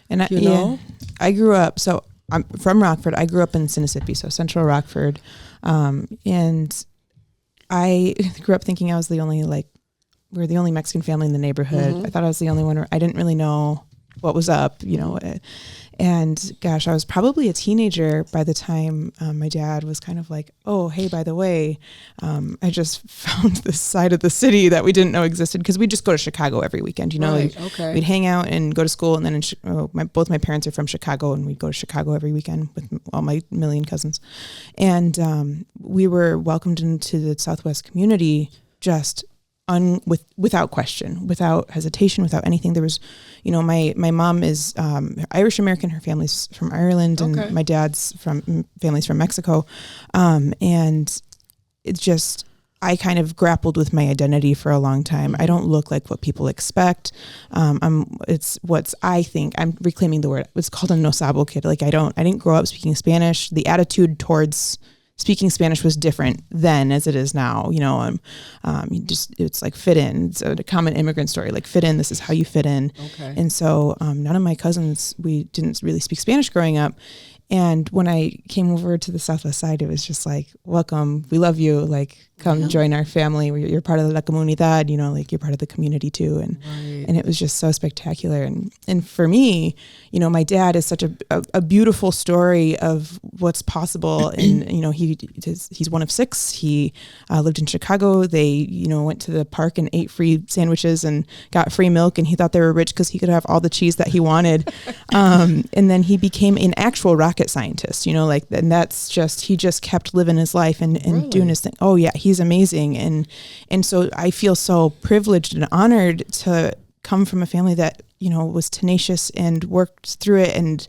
[SPEAKER 2] And I grew up. So I'm from Rockford. I grew up in Mississippi, so Central Rockford, and I grew up thinking I was the only we were the only Mexican family in the neighborhood. I thought I was the only one. I didn't really know what was up, And gosh, I was probably a teenager by the time my dad was kind of like, oh, hey, by the way, I just found this side of the city that we didn't know existed, because we'd just go to Chicago every weekend, We'd hang out and go to school, and then both my parents are from Chicago, and we'd go to Chicago every weekend with all my million cousins. And we were welcomed into the Southwest community just without question, without hesitation, without anything. There was, my mom is Irish American. Her family's from Ireland, and my dad's family's from Mexico. And it's just, I kind of grappled with my identity for a long time. I don't look like what people expect. It's what I think. I'm reclaiming the word. It's called a no sabo kid. Like I didn't grow up speaking Spanish. The attitude towards speaking Spanish was different then as it is now. It's like fit in. It's a common immigrant story, like fit in. This is how you fit in. Okay. And so none of my cousins, we didn't really speak Spanish growing up. And when I came over to the Southwest side, it was just like, welcome, we love you. Like, come join our family. You're part of the la comunidad, like you're part of the community too. And And it was just so spectacular. And for me, you know, my dad is such a beautiful story of what's possible. And, you know, he's one of 6. He lived in Chicago. They, you know, went to the park and ate free sandwiches and got free milk. And he thought they were rich because he could have all the cheese that he wanted. And then he became an actual rocket scientist, you know, like, and that's just, he just kept living his life and
[SPEAKER 1] Really?
[SPEAKER 2] doing his thing. Oh yeah, he's amazing. And so I feel so privileged and honored to come from a family that, you know, was tenacious and worked through it. And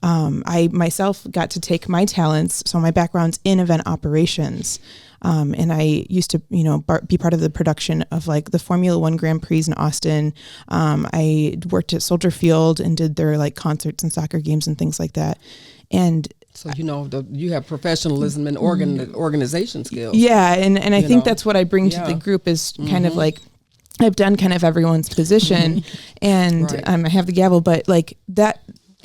[SPEAKER 2] I myself got to take my talents. So my background's in event operations. And I used to, you know, be part of the production of like the Formula One Grand Prix in Austin. I worked at Soldier Field and did their like concerts and soccer games and things like that. And
[SPEAKER 1] So, you know, you have professionalism and organization skills.
[SPEAKER 2] yeah, and I
[SPEAKER 1] You
[SPEAKER 2] think
[SPEAKER 1] know?
[SPEAKER 2] that's what I bring to the
[SPEAKER 1] Yeah.
[SPEAKER 2] group is kind of like, I've done kind of everyone's position and
[SPEAKER 1] Right.
[SPEAKER 2] I have the gavel, but like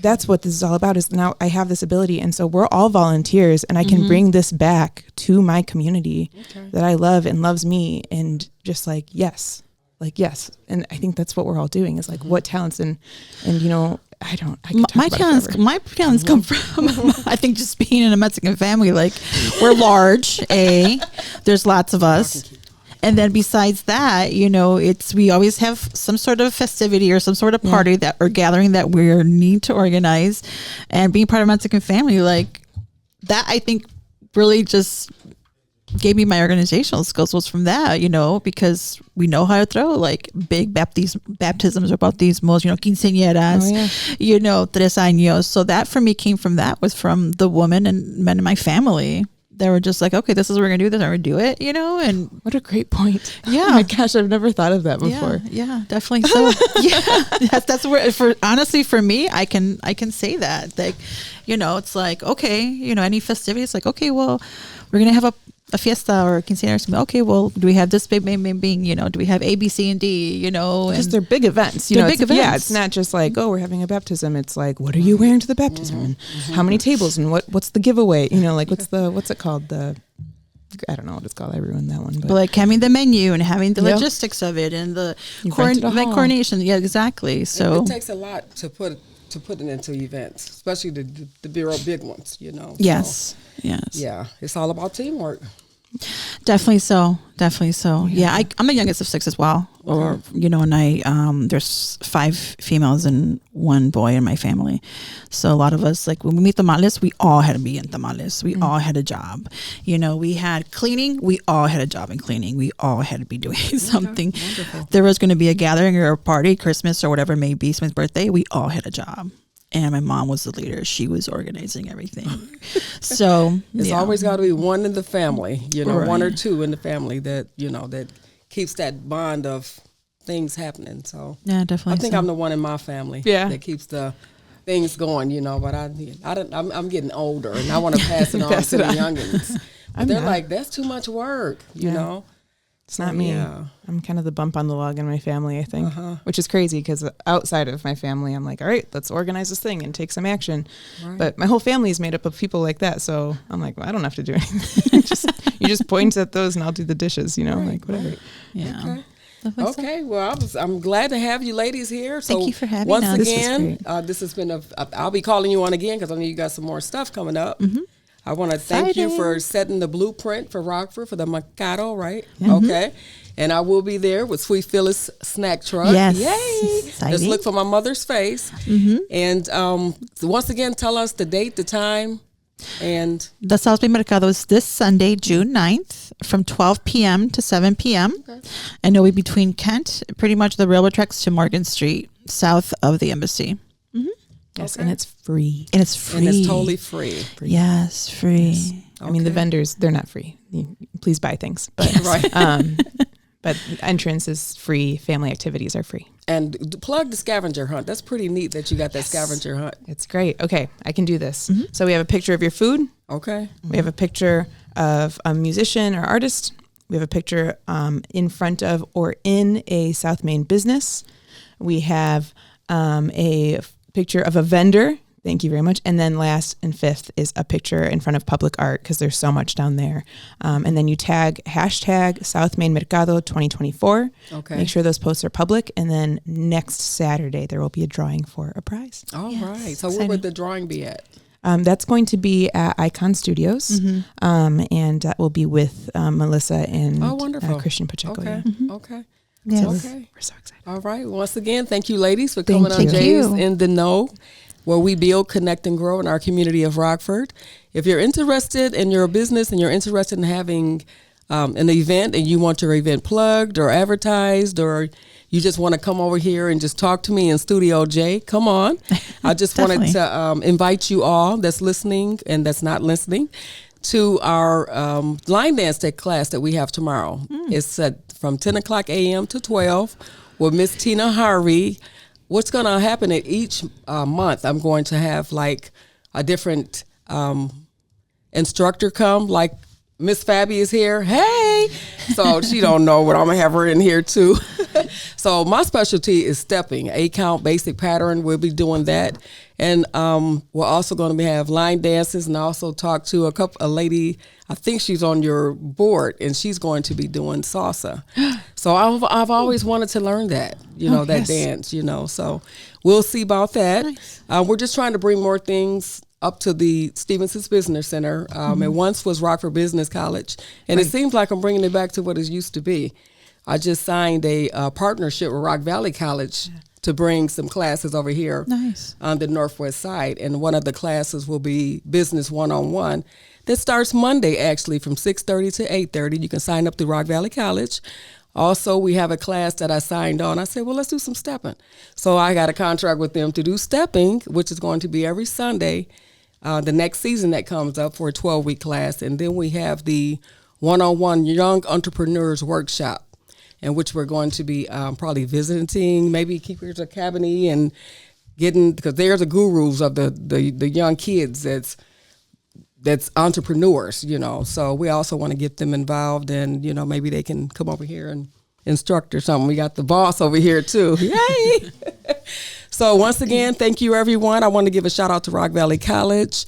[SPEAKER 2] that's what this is all about is now I have this ability. And so we're all volunteers and I can bring this back to my community that I love and loves me. And just like, yes. And I think that's what we're all doing is like what talents and, you know, I could talk
[SPEAKER 3] My
[SPEAKER 2] about it
[SPEAKER 3] talents,
[SPEAKER 2] forever.
[SPEAKER 3] my talents come from, I think, just being in a Mexican family. Like, we're large, there's lots of us. And then besides that, you know, we always have some sort of festivity or some sort of party that or gathering that we need to organize. And being part of a Mexican family, like that, I think really just gave me my organizational skills was from that, you know, because we know how to throw like big baptisms or bautismos, you know, quinceañeras, you know, 3 años. So that for me was from the women and men in my family. They were just like, okay, this is what we're going to do. This is how we're going to do it, you know? And
[SPEAKER 2] What a great point.
[SPEAKER 3] Yeah.
[SPEAKER 2] Oh my gosh, I've never thought of that before.
[SPEAKER 3] yeah, definitely. So yeah, that's where, honestly, for me, I can say that, like, you know, it's like, okay, you know, any festivity, it's like, okay, well, we're going to have a fiesta or a quinceañera or something. Okay, well, do we have this big being, you know, do we have A, B, C, and D, you know?
[SPEAKER 2] Because
[SPEAKER 3] And
[SPEAKER 2] they're big events.
[SPEAKER 3] They're
[SPEAKER 2] know,
[SPEAKER 3] big
[SPEAKER 2] it's, Yeah,
[SPEAKER 3] events.
[SPEAKER 2] it's not just like, oh, we're having a baptism. It's like, what are you wearing to the baptism? And how many tables? And what's the giveaway? You know, like what's it called? I don't know what it's called. I ruined that one.
[SPEAKER 3] but like having the menu and having the
[SPEAKER 2] Yep.
[SPEAKER 3] logistics of it and the
[SPEAKER 2] You rented a hall.
[SPEAKER 3] coronation. Yeah, exactly. So
[SPEAKER 1] It takes a lot to put it into events, especially the big ones, you know.
[SPEAKER 3] yes.
[SPEAKER 1] So, yeah, it's all about teamwork.
[SPEAKER 3] Definitely so. Yeah, I'm the youngest of 6 as well. Or, you know, and there's 5 females and 1 boy in my family. So a lot of us, like when we meet tamales, we all had to be in tamales. We all had a job. You know, we had cleaning. We all had a job in cleaning. We all had to be doing something.
[SPEAKER 1] Wonderful.
[SPEAKER 3] There was going to be a gathering or a party, Christmas or whatever it may be, someone's birthday. We all had a job. And my mom was the leader. She was organizing everything. So
[SPEAKER 1] There's always got to be one in the family, you know,
[SPEAKER 3] Right.
[SPEAKER 1] 1 or 2 in the family that, you know, that keeps that bond of things happening. So
[SPEAKER 3] yeah, definitely.
[SPEAKER 1] I think
[SPEAKER 3] so.
[SPEAKER 1] I'm the one in my family that keeps the things going, you know, but I'm getting older and I want to pass it on
[SPEAKER 2] Pass
[SPEAKER 1] to
[SPEAKER 2] it
[SPEAKER 1] the
[SPEAKER 2] on.
[SPEAKER 1] youngins. But they're like, that's too much work, you know.
[SPEAKER 2] It's not me.
[SPEAKER 1] Yeah.
[SPEAKER 2] I'm kind of the bump on the log in my family, I think, which is crazy because outside of my family, I'm like, all right, let's organize this thing and take some action.
[SPEAKER 1] Right.
[SPEAKER 2] But my whole family is made up of people like that. So I'm like, well, I don't have to do anything. You just point at those and I'll do the dishes, you know, like whatever.
[SPEAKER 3] Yeah.
[SPEAKER 1] Okay.
[SPEAKER 3] Definitely so.
[SPEAKER 1] Okay, well, I'm glad to have you ladies here. So
[SPEAKER 3] Thank you for having
[SPEAKER 1] once
[SPEAKER 3] us.
[SPEAKER 2] This is
[SPEAKER 1] again, this has been I'll be calling you on again because I know you got some more stuff coming up. I want to thank you for setting the blueprint for Rockford for the Mercado, right? Okay. And I will be there with Sweet Phyllis Snack Truck.
[SPEAKER 3] Yes.
[SPEAKER 1] Yay.
[SPEAKER 3] Exciting.
[SPEAKER 1] Just look for my mother's face. And so once again, tell us the date, the time, and
[SPEAKER 3] The South Bay Mercado is this Sunday, June 9th, from 12 p.m. to 7 p.m.
[SPEAKER 1] Okay.
[SPEAKER 3] And it'll be between Kent, pretty much the railroad tracks, to Morgan Street, south of the embassy.
[SPEAKER 2] Yes,
[SPEAKER 1] Okay.
[SPEAKER 2] and it's free.
[SPEAKER 3] And it's free.
[SPEAKER 1] and it's totally free.
[SPEAKER 3] Yes, free.
[SPEAKER 2] I mean, the
[SPEAKER 1] Okay.
[SPEAKER 2] vendors, they're not free. Please buy things. But,
[SPEAKER 1] Right.
[SPEAKER 2] but entrance is free. Family activities are free.
[SPEAKER 1] And plug the scavenger hunt. That's pretty neat that you got that scavenger hunt.
[SPEAKER 2] It's great. Okay, I can do this. So we have a picture of your food.
[SPEAKER 1] Okay.
[SPEAKER 2] We have a picture of a musician or artist. We have a picture in front of or in a South Main business. We have a picture of a vendor Thank you very much. And then last and fifth is a picture in front of public art because there's so much down there. And then you tag hashtag South Main Mercado 2024.
[SPEAKER 1] Okay.
[SPEAKER 2] Make sure those posts are public. And then next Saturday, there will be a drawing for a prize.
[SPEAKER 1] All
[SPEAKER 3] Yes,
[SPEAKER 1] right. So
[SPEAKER 3] exciting.
[SPEAKER 1] where would the drawing be at?
[SPEAKER 2] That's going to be at Icon Studios. And that will be with Melissa and
[SPEAKER 1] wonderful.
[SPEAKER 2] Christian Pacheco.
[SPEAKER 1] Okay.
[SPEAKER 2] Yeah.
[SPEAKER 1] Okay.
[SPEAKER 3] Yes.
[SPEAKER 1] Okay.
[SPEAKER 2] We're so excited.
[SPEAKER 1] All right. Once again, thank you, ladies, for
[SPEAKER 2] Thank
[SPEAKER 1] coming on
[SPEAKER 2] you.
[SPEAKER 3] Thank
[SPEAKER 1] Jays
[SPEAKER 3] you.
[SPEAKER 1] in the Know, where we build, connect, and grow in our community of Rockford. If you're interested in your business and you're interested in having an event and you want your event plugged or advertised, or you just want to come over here and just talk to me in Studio J, come on. I just wanted to invite you all that's listening and that's not listening to our line dance class that we have tomorrow. It's from 10 o'clock a.m. to 12 with Miss Tina Harvey. What's going to happen at each month, I'm going to have like a different instructor come, like Miss Fabby is here. Hey! So she don't know, but I'm going to have her in here too. So my specialty is stepping, 8-count basic pattern. We'll be doing that. And we're also going to have line dances, and also talk to a lady, I think she's on your board, and she's going to be doing salsa. So I've always wanted to learn that, that dance, so we'll see about that.
[SPEAKER 3] Nice.
[SPEAKER 1] We're just trying to bring more things up to the Stevenson's Business Center. It once was Rockford Business College, and it seems like I'm bringing it back to what it used to be. I just signed a partnership with Rock Valley College to bring some classes over here on the Northwest side. And one of the classes will be Business 101. That starts Monday, actually, from 6:30 to 8:30. You can sign up through Rock Valley College. Also, we have a class that I signed on. I said, well, let's do some stepping. So I got a contract with them to do stepping, which is going to be every Sunday, the next season that comes up for a 12-week class. And then we have the 101 Young Entrepreneurs Workshop, in which we're going to be probably visiting, maybe Keepers Academy, and getting, because they're the gurus of the young kids that's entrepreneurs, So we also want to get them involved, and maybe they can come over here and instruct or something. We got the boss over here too. Yay! So once again, thank you, everyone. I want to give a shout out to Rock Valley College.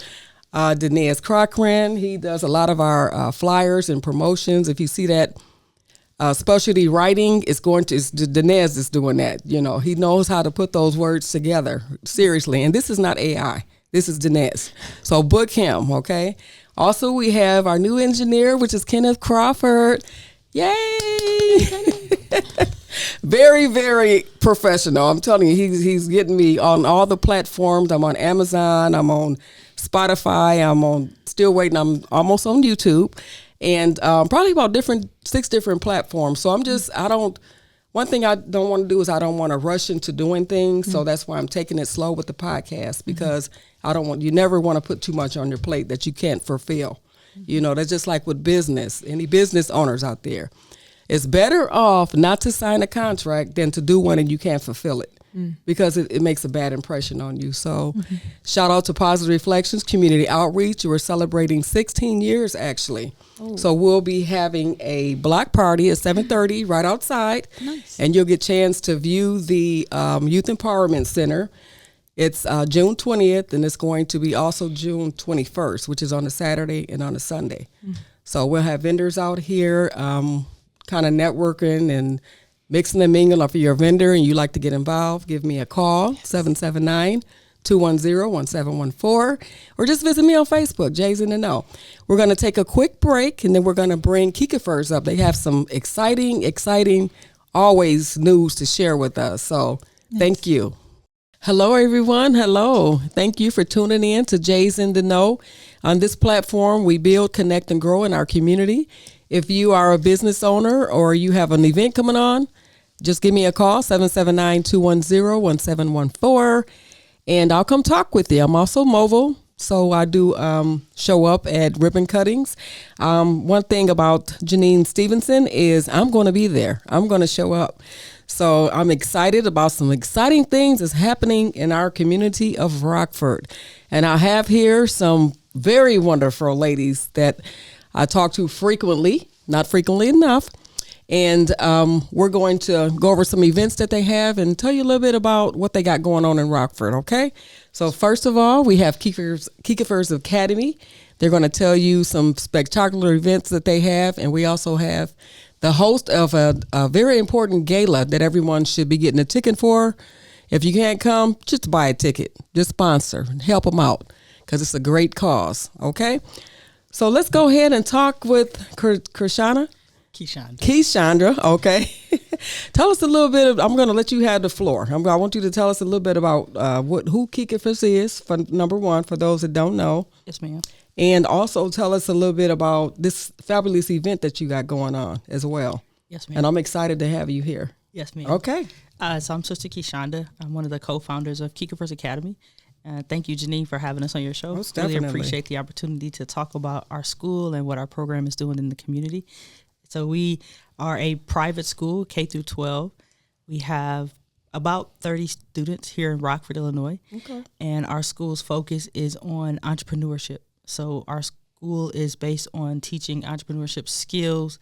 [SPEAKER 1] Denez Cochran, he does a lot of our flyers and promotions. If you see that specialty writing, Denez is doing that. He knows how to put those words together, seriously. And this is not AI. This is Denez. So book him, okay? Also, we have our new engineer, which is Kenneth Crawford. Yay! Very, very professional. I'm telling you, he's getting me on all the platforms. I'm on Amazon. I'm on Spotify. Still waiting. I'm almost on YouTube. And probably about 6 different platforms. So one thing I don't want to do is I don't want to rush into doing things. So that's why I'm taking it slow with the podcast, because you never want to put too much on your plate that you can't fulfill. That's just like with business, any business owners out there. It's better off not to sign a contract than to do one and you can't fulfill it, because it makes a bad impression on you. So shout out to Positive Reflections Community Outreach. We're celebrating 16 years, actually. Oh. So we'll be having a block party at 7:30 right outside.
[SPEAKER 3] Nice.
[SPEAKER 1] And you'll get a chance to view the Youth Empowerment Center. It's June 20th, and it's going to be also June 21st, which is on a Saturday and on a Sunday. So we'll have vendors out here kind of networking and mixing and mingling. If you're a vendor and you like to get involved, give me a call, 779-210-1714, or just visit me on Facebook, Jay's in the Know. We're going to take a quick break, and then we're going to bring Kikafers up. They have some exciting, always news to share with us. So thank you. Hello, everyone. Hello. Thank you for tuning in to Jay's in the Know. On this platform, we build, connect, and grow in our community. If you are a business owner or you have an event coming on, just give me a call, 779-210-1714, and I'll come talk with you. I'm also mobile, so I do show up at ribbon cuttings. One thing about Janine Stevenson is I'm going to be there. I'm going to show up. So I'm excited about some exciting things that's happening in our community of Rockford. And I have here some very wonderful ladies that I talk to frequently, not frequently enough. And we're going to go over some events that they have and tell you a little bit about what they got going on in Rockford, okay? So first of all, we have Kiekefer's Academy. They're going to tell you some spectacular events that they have, and we also have the host of a very important gala that everyone should be getting a ticket for. If you can't come, just buy a ticket. Just sponsor and help them out because it's a great cause, okay? So let's go ahead and talk with Keyshandra, okay. Tell us a little bit I'm going to let you have the floor. I want you to tell us a little bit about who Kiekefer's is, for number one, for those that don't know.
[SPEAKER 4] Yes, ma'am.
[SPEAKER 1] And also tell us a little bit about this fabulous event that you got going on as well.
[SPEAKER 4] Yes, ma'am.
[SPEAKER 1] And I'm excited to have you here.
[SPEAKER 4] Yes, ma'am.
[SPEAKER 1] Okay.
[SPEAKER 4] So I'm Sister Keyshandra. I'm one of the co-founders of Kiekefer's Academy. Thank you, Janine, for having us on your show.
[SPEAKER 1] Most
[SPEAKER 4] really
[SPEAKER 1] definitely.
[SPEAKER 4] Appreciate the opportunity to talk about our school and what our program is doing in the community. So we are a private school, K through 12. We have about 30 students here in Rockford, Illinois.
[SPEAKER 1] Okay.
[SPEAKER 4] And our school's focus is on entrepreneurship. So our school is based on teaching entrepreneurship skills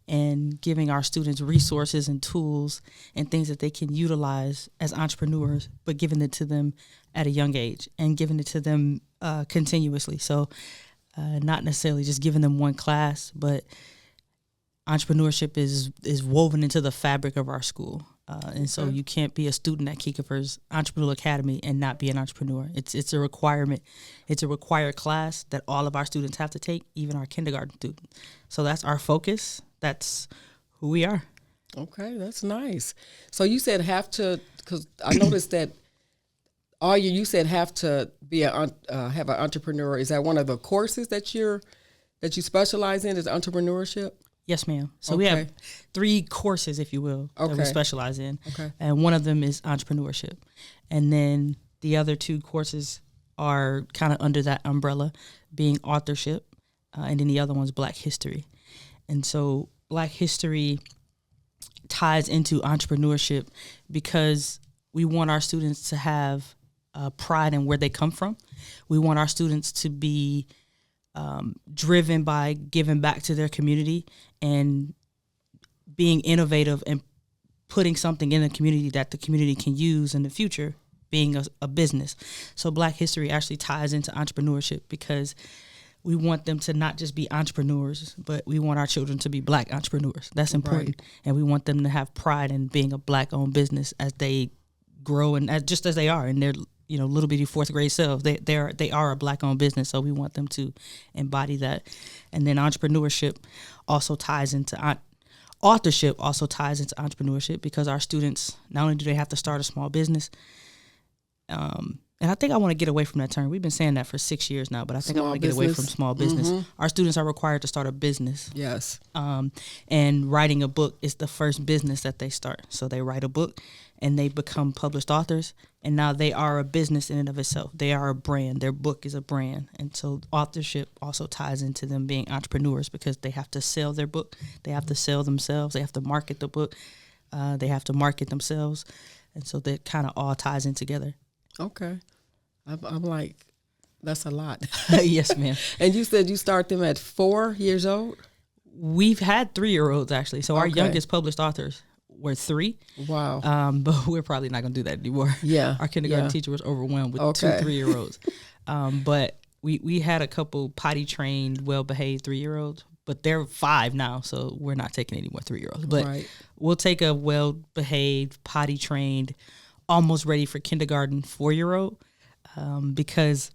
[SPEAKER 4] and giving our students resources and tools and things that they can utilize as entrepreneurs, but giving it to them at a young age and giving it to them continuously. So not necessarily just giving them one class, but entrepreneurship is woven into the fabric of our school. And so you can't be a student at Kiekefer's Entrepreneurial Academy and not be an entrepreneur. It's a requirement. It's a required class that all of our students have to take, even our kindergarten students. So that's our focus. That's who we are.
[SPEAKER 1] Okay, that's nice. So you said have to, because I noticed that you said have to be have an entrepreneur. Is that one of the courses that you specialize in, is entrepreneurship?
[SPEAKER 4] Yes, ma'am. So we have 3 courses, if you will, that we specialize in. Okay. And one of them is entrepreneurship. And then the other 2 courses are kind of under that umbrella, being authorship, and then the other one's Black history. And so Black history ties into entrepreneurship because we want our students to have pride in where they come from. We want our students to be driven by giving back to their community and being innovative and putting something in the community that the community can use in the future, being a business. So Black history actually ties into entrepreneurship because we want them to not just be entrepreneurs, but we want our children to be Black entrepreneurs. That's important. Right. And we want them to have pride in being a Black-owned business as they grow and just as they are in their little bitty 4th grade selves. They are a Black-owned business, so we want them to embody that. And then entrepreneurship also ties into authorship also ties into entrepreneurship because our students, not only do they have to start a small business, and I think I want to get away from that term. We've been saying that for 6 years now, but I think I want to get away from small business. Mm-hmm. Our students are required to start a business.
[SPEAKER 1] Yes.
[SPEAKER 4] And writing a book is the first business that they start. So they write a book and they become published authors. And now they are a business in and of itself. They are a brand. Their book is a brand. And so authorship also ties into them being entrepreneurs because they have to sell their book. They have to sell themselves. They have to market the book. They have to market themselves. And so that kind of all ties in together.
[SPEAKER 1] Okay. I'm like, that's a lot.
[SPEAKER 4] Yes, ma'am.
[SPEAKER 1] And you said you start them at 4 years old?
[SPEAKER 4] We've had 3-year-olds, actually. So our youngest published authors were 3.
[SPEAKER 1] Wow.
[SPEAKER 4] But we're probably not going to do that anymore.
[SPEAKER 1] Yeah.
[SPEAKER 4] Our kindergarten teacher was overwhelmed with 2 3-year-olds. But we had a couple potty-trained, well-behaved 3-year-olds. But they're 5 now, so we're not taking any more 3-year-olds. But we'll take a well-behaved, potty-trained, almost ready for kindergarten 4-year-old. Because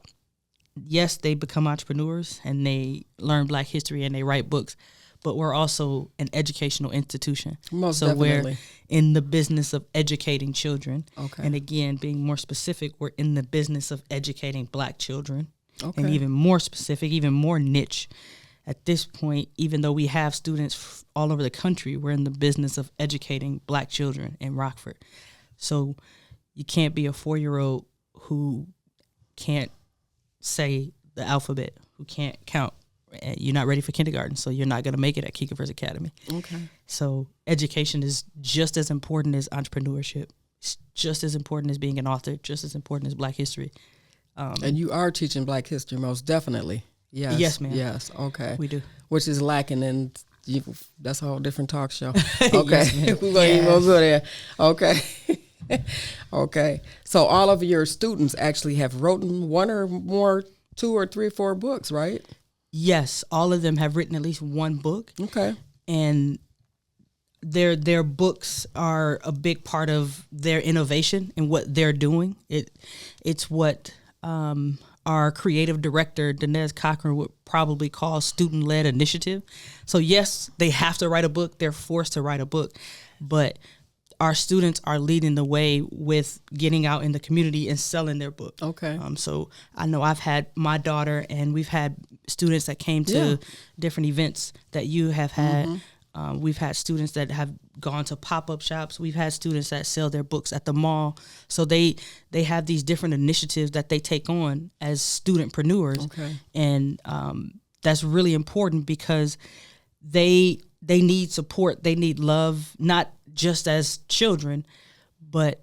[SPEAKER 4] yes, they become entrepreneurs and they learn Black history and they write books, but we're also an educational institution.
[SPEAKER 1] Most
[SPEAKER 4] so
[SPEAKER 1] definitely.
[SPEAKER 4] We're in the business of educating children.
[SPEAKER 1] Okay.
[SPEAKER 4] And again, being more specific, we're in the business of educating Black children.
[SPEAKER 1] Okay.
[SPEAKER 4] And even more specific, even more niche. At this point, even though we have students all over the country, we're in the business of educating Black children in Rockford. So you can't be a 4-year-old who can't say the alphabet, who can't count. You're not ready for kindergarten, so you're not going to make it at Kiekefer's Academy.
[SPEAKER 1] Okay.
[SPEAKER 4] So education is just as important as entrepreneurship. It's just as important as being an author, just as important as Black history.
[SPEAKER 1] And you are teaching Black history, most definitely. Yes.
[SPEAKER 4] Yes, ma'am.
[SPEAKER 1] Yes, okay.
[SPEAKER 4] We do.
[SPEAKER 1] Which is lacking in That's a whole different talk show. Okay. We're going to go there. Okay. Okay. So all of your students actually have written one or more, 2 or 3 or 4 books, right?
[SPEAKER 4] Yes. All of them have written at least one book.
[SPEAKER 1] Okay.
[SPEAKER 4] And their books are a big part of their innovation and what they're doing. It's what our creative director, Denez Cochran, would probably call student-led initiative. So yes, they have to write a book. They're forced to write a book. But our students are leading the way with getting out in the community and selling their book.
[SPEAKER 1] Okay.
[SPEAKER 4] So I know I've had my daughter, and we've had students that came to different events that you have had. Mm-hmm. We've had students that have gone to pop-up shops. We've had students that sell their books at the mall. So they have these different initiatives that they take on as studentpreneurs. Okay. And that's really important because they need support. They need love, not just as children, but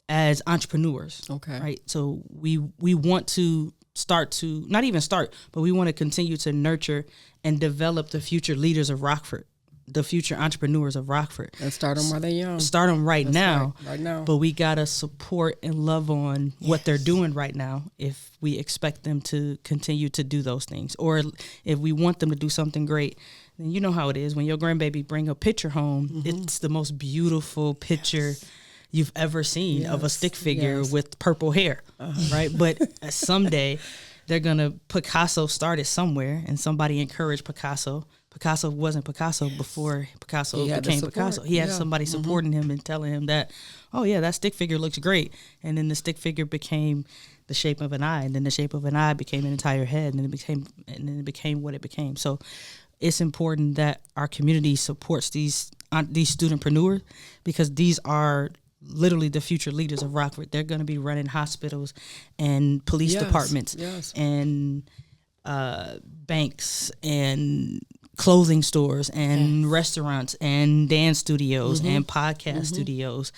[SPEAKER 4] as entrepreneurs. Okay. Right. So we want to not even start, but we want to continue to nurture and develop the future leaders of Rockford, the future entrepreneurs of Rockford.
[SPEAKER 1] And start them while they're young.
[SPEAKER 4] Start them right now.
[SPEAKER 1] Right now.
[SPEAKER 4] But we got to support and love on what they're doing right now if we expect them to continue to do those things. Or if we want them to do something great, then you know how it is. When your grandbaby bring a picture home, it's the most beautiful picture you've ever seen of a stick figure with purple hair, right? But someday they're going to, Picasso started somewhere and somebody encouraged Picasso. Picasso wasn't Picasso before Picasso became Picasso. He had somebody supporting him and telling him that, oh yeah, that stick figure looks great. And then the stick figure became the shape of an eye, and then the shape of an eye became an entire head, and then it became what it became. So it's important that our community supports these studentpreneurs, because these are literally the future leaders of Rockford. They're going to be running hospitals and police departments and banks and clothing stores and restaurants and dance studios and podcast studios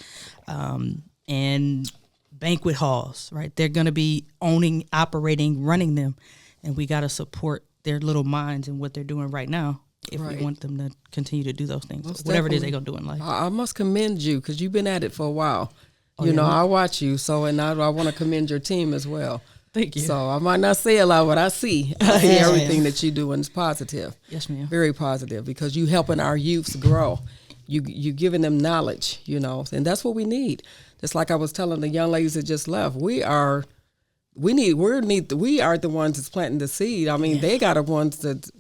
[SPEAKER 4] and banquet halls, right? They're going to be owning, operating, running them, and we got to support their little minds and what they're doing right now if we want them to continue to do those things, whatever it is they're going to do in life.
[SPEAKER 1] I must commend you because you've been at it for a while. You know, I watch you, and I want to commend your team as well.
[SPEAKER 4] Thank you.
[SPEAKER 1] So I might not say a lot, but I see everything that you do, and it's positive.
[SPEAKER 4] Yes, ma'am.
[SPEAKER 1] Very positive, because you helping our youths grow. You giving them knowledge, and that's what we need. Just like I was telling the young ladies that just left, we are the ones that's planting the seed. I mean, they got the ones that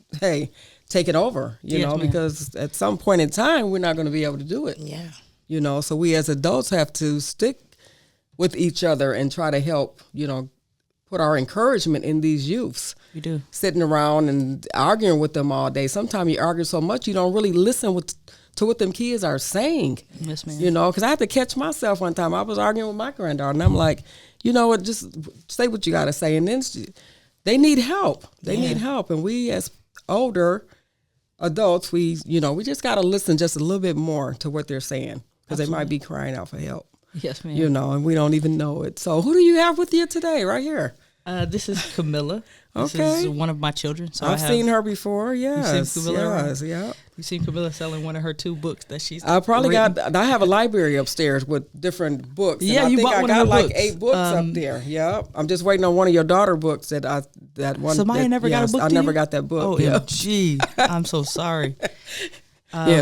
[SPEAKER 1] take it over, because at some point in time we're not going to be able to do it. Yeah. So we as adults have to stick with each other and try to help, put our encouragement in these youths.
[SPEAKER 4] We do.
[SPEAKER 1] Sitting around and arguing with them all day. Sometimes you argue so much you don't really listen to what them kids are saying.
[SPEAKER 4] Yes, ma'am.
[SPEAKER 1] Because I had to catch myself one time. I was arguing with my granddaughter, and I'm like, you know what, just say what you got to say. And then they need help. They need help. And we as older adults, we just got to listen just a little bit more to what they're saying, because they might be crying out for help.
[SPEAKER 4] Yes, ma'am.
[SPEAKER 1] And we don't even know it. So who do you have with you today right here?
[SPEAKER 4] This is Camilla. This is one of my children. So
[SPEAKER 1] I've seen her before. Yes.
[SPEAKER 4] You've seen Camilla?
[SPEAKER 1] Yes, yeah.
[SPEAKER 4] You've seen Camilla selling one of her 2 books that she's
[SPEAKER 1] I have a library upstairs with different books. Yeah, I think I got like 8 books up there. Yeah. I'm just waiting on one of your daughter books that one.
[SPEAKER 4] Somebody never got a book.
[SPEAKER 1] I never got that book.
[SPEAKER 4] Oh, gee. I'm so sorry.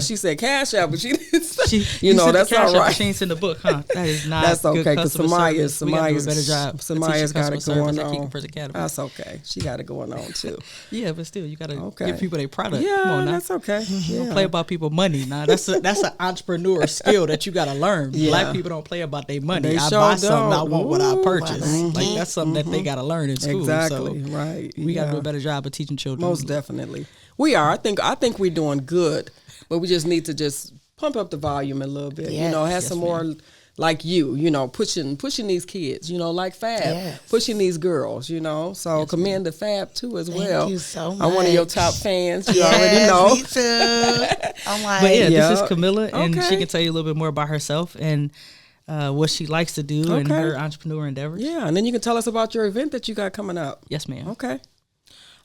[SPEAKER 1] She said cash out, but she didn't say,
[SPEAKER 4] that's all right. She ain't send the book, huh? That is not.
[SPEAKER 1] That's okay, because Samaya's
[SPEAKER 4] better job.
[SPEAKER 1] Samaya's got it going on.
[SPEAKER 4] Academy.
[SPEAKER 1] That's okay. She got it going on too.
[SPEAKER 4] Yeah, but still, you got to give people their product.
[SPEAKER 1] Yeah,
[SPEAKER 4] come on now.
[SPEAKER 1] That's okay.
[SPEAKER 4] Don't play about people money. Now that's an entrepreneur skill that you got to learn. Yeah. Black people don't play about their money. I buy something, I want what I purchase. Like that's something that they got to learn in school.
[SPEAKER 1] Exactly.
[SPEAKER 4] So
[SPEAKER 1] right.
[SPEAKER 4] We got to do a better job of teaching children.
[SPEAKER 1] Most definitely, we are. I think we're doing good. But we just need to just pump up the volume a little bit, have some more like pushing these kids, like Fab, pushing these girls, So commend the Fab too as well.
[SPEAKER 3] Thank you so much.
[SPEAKER 1] I'm one of your top fans. You already know.
[SPEAKER 3] Me too. I'm like,
[SPEAKER 4] but this is Camilla, and she can tell you a little bit more about herself and what she likes to do and her entrepreneur endeavors.
[SPEAKER 1] Yeah, and then you can tell us about your event that you got coming up.
[SPEAKER 4] Yes, ma'am.
[SPEAKER 1] Okay.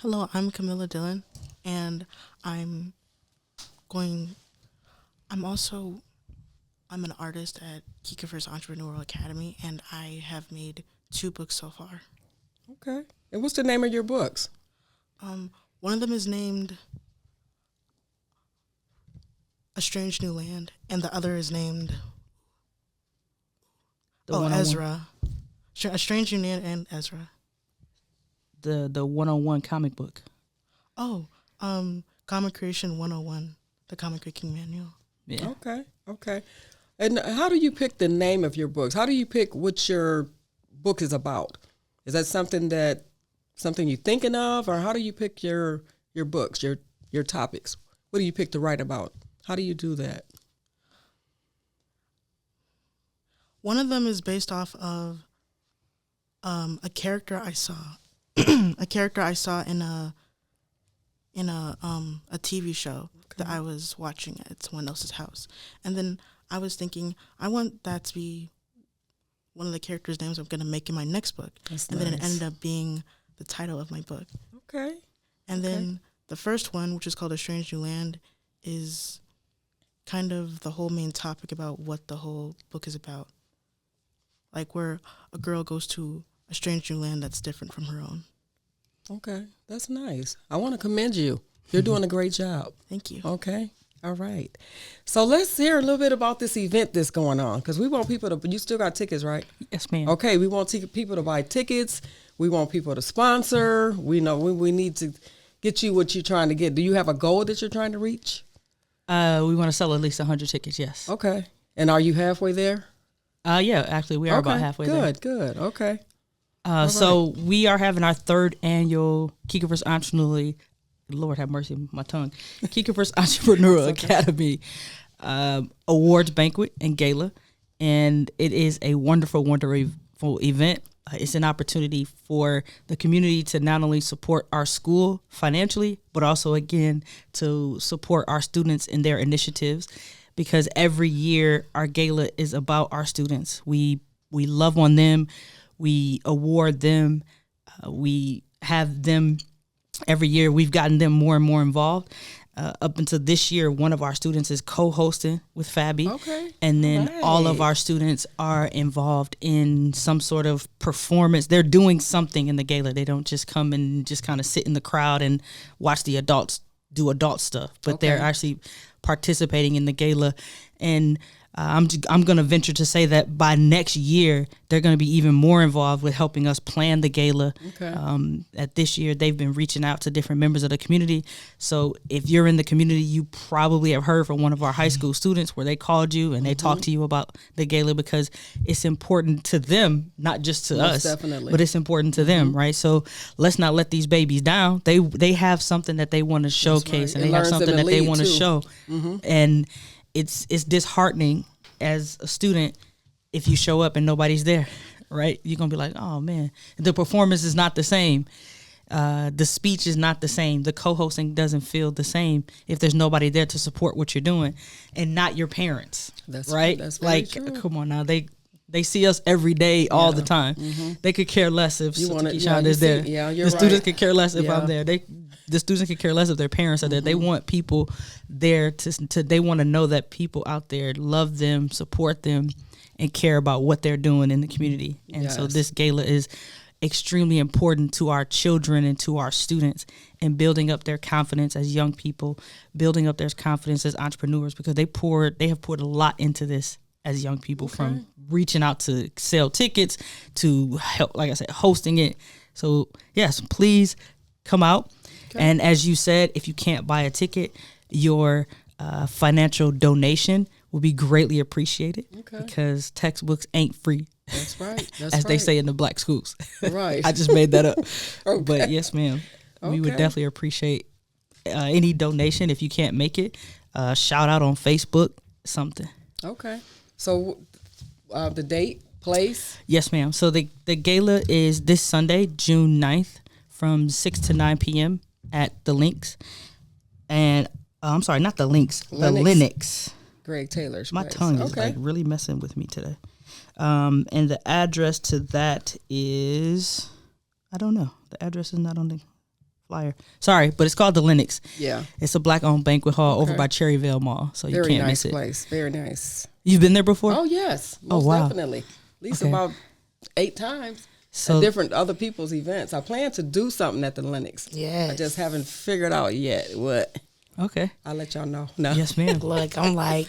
[SPEAKER 5] Hello, I'm Camilla Dillon, and I'm I'm an artist at Kiekefer's Entrepreneurial Academy, and I have made 2 books so far.
[SPEAKER 1] Okay. And what's the name of your books?
[SPEAKER 5] One of them is named A Strange New Land, and the other is named Ezra. A Strange New Land and Ezra.
[SPEAKER 4] The 101 comic book.
[SPEAKER 5] Comic Creation 101, the Comic Creating Manual.
[SPEAKER 4] Yeah.
[SPEAKER 1] Okay. And how do you pick the name of your books? How do you pick what your book is about? Is that something you're thinking of, or how do you pick your books, your topics? What do you pick to write about? How do you do that?
[SPEAKER 5] One of them is based off of a character I saw, in a TV show that I was watching at someone else's house, and then I was thinking I want that to be one of the characters' names I'm going to make in my next book.
[SPEAKER 1] That's
[SPEAKER 5] and
[SPEAKER 1] nice.
[SPEAKER 5] Then it ended up being the title of my book.
[SPEAKER 1] Okay.
[SPEAKER 5] And then the first one, which is called A Strange New Land, is kind of the whole main topic about what the whole book is about. Like where a girl goes to a strange new land that's different from her own.
[SPEAKER 1] Okay. That's nice. I want to commend you. You're doing a great job.
[SPEAKER 5] Thank you.
[SPEAKER 1] Okay. All right. So let's hear a little bit about this event that's going on, because we want people to, you still got tickets, right?
[SPEAKER 4] Yes, ma'am.
[SPEAKER 1] Okay. We want people to buy tickets. We want people to sponsor. We know we need to get you what you're trying to get. Do you have a goal that you're trying to reach?
[SPEAKER 4] We want to sell at least 100 tickets, yes.
[SPEAKER 1] Okay. And are you halfway there?
[SPEAKER 4] Yeah, actually, we are about halfway there.
[SPEAKER 1] Good. Okay.
[SPEAKER 4] So we are having our 3rd annual Kiekefer's Entrepreneurial, Lord have mercy on my tongue, Kiekefer's Entrepreneurial Academy awards banquet and gala. And it is a wonderful event. It's an opportunity for the community to not only support our school financially, but also, again, to support our students in their initiatives. Because every year our gala is about our students. We love on them. We award them. We have them every year. We've gotten them more and more involved. Up until this year, one of our students is co-hosting with Fabi.
[SPEAKER 1] Okay.
[SPEAKER 4] And then all of our students are involved in some sort of performance. They're doing something in the gala. They don't just come and just kind of sit in the crowd and watch the adults do adult stuff, but they're actually participating in the gala. And I'm going to venture to say that by next year, they're going to be even more involved with helping us plan the gala.
[SPEAKER 1] Okay.
[SPEAKER 4] At this year, they've been reaching out to different members of the community. So if you're in the community, you probably have heard from one of our high school students where they called you and they talked to you about the gala, because it's important to them, not just to us,
[SPEAKER 1] definitely.
[SPEAKER 4] but it's important to them, right? So let's not let these babies down. They have something that they want to showcase, and they have something that they want to show. And it's disheartening as a student if you show up and nobody's there, right? You're going to be like, oh, man, the performance is not the same. The speech is not the same. The co-hosting doesn't feel the same if there's nobody there to support what you're doing, and not your parents, right?
[SPEAKER 1] That's very
[SPEAKER 4] like,
[SPEAKER 1] true.
[SPEAKER 4] Come on now. They see us every day, all the time. They could care less if Keyshawn is there. The students could care less if I'm there. The students could care less if their parents are there. They want people there to they want to know that people out there love them, support them, and care about what they're doing in the community. And so this gala is extremely important to our children and to our students, and building up their confidence as young people, building up their confidence as entrepreneurs, because they have poured a lot into this as young people, from reaching out to sell tickets to help, like I said, hosting it. So yes, please come out. And as you said, if you can't buy a ticket, your financial donation will be greatly appreciated, because textbooks ain't free.
[SPEAKER 1] That's right.
[SPEAKER 4] As they say in the black schools.
[SPEAKER 1] Right.
[SPEAKER 4] I just made that up. But yes, ma'am. We would definitely appreciate any donation. If you can't make it, shout out on Facebook, something.
[SPEAKER 1] Okay. So the date, place?
[SPEAKER 4] Yes, ma'am. So the gala is this Sunday, June 9th, from 6 to 9 p.m. at the Links. And I'm sorry, not the Links, the Linux.
[SPEAKER 1] Greg Taylor's
[SPEAKER 4] My
[SPEAKER 1] place.
[SPEAKER 4] tongue is like really messing with me today. And the address to that is, I don't know. The address is not on the flyer. Sorry, but it's called the Lenox.
[SPEAKER 1] Yeah.
[SPEAKER 4] It's a Black-owned banquet hall over by Cherryvale Mall, so you can't miss it.
[SPEAKER 1] Very nice place. Very nice.
[SPEAKER 4] You've been there before?
[SPEAKER 1] Oh, yes. Most definitely. At least about 8 times. So different other people's events. I plan to do something at the Lenox.
[SPEAKER 6] Yes.
[SPEAKER 1] I just haven't figured out yet what.
[SPEAKER 4] Okay.
[SPEAKER 1] I'll let y'all know. No.
[SPEAKER 4] Yes, ma'am.
[SPEAKER 6] Look, I'm like,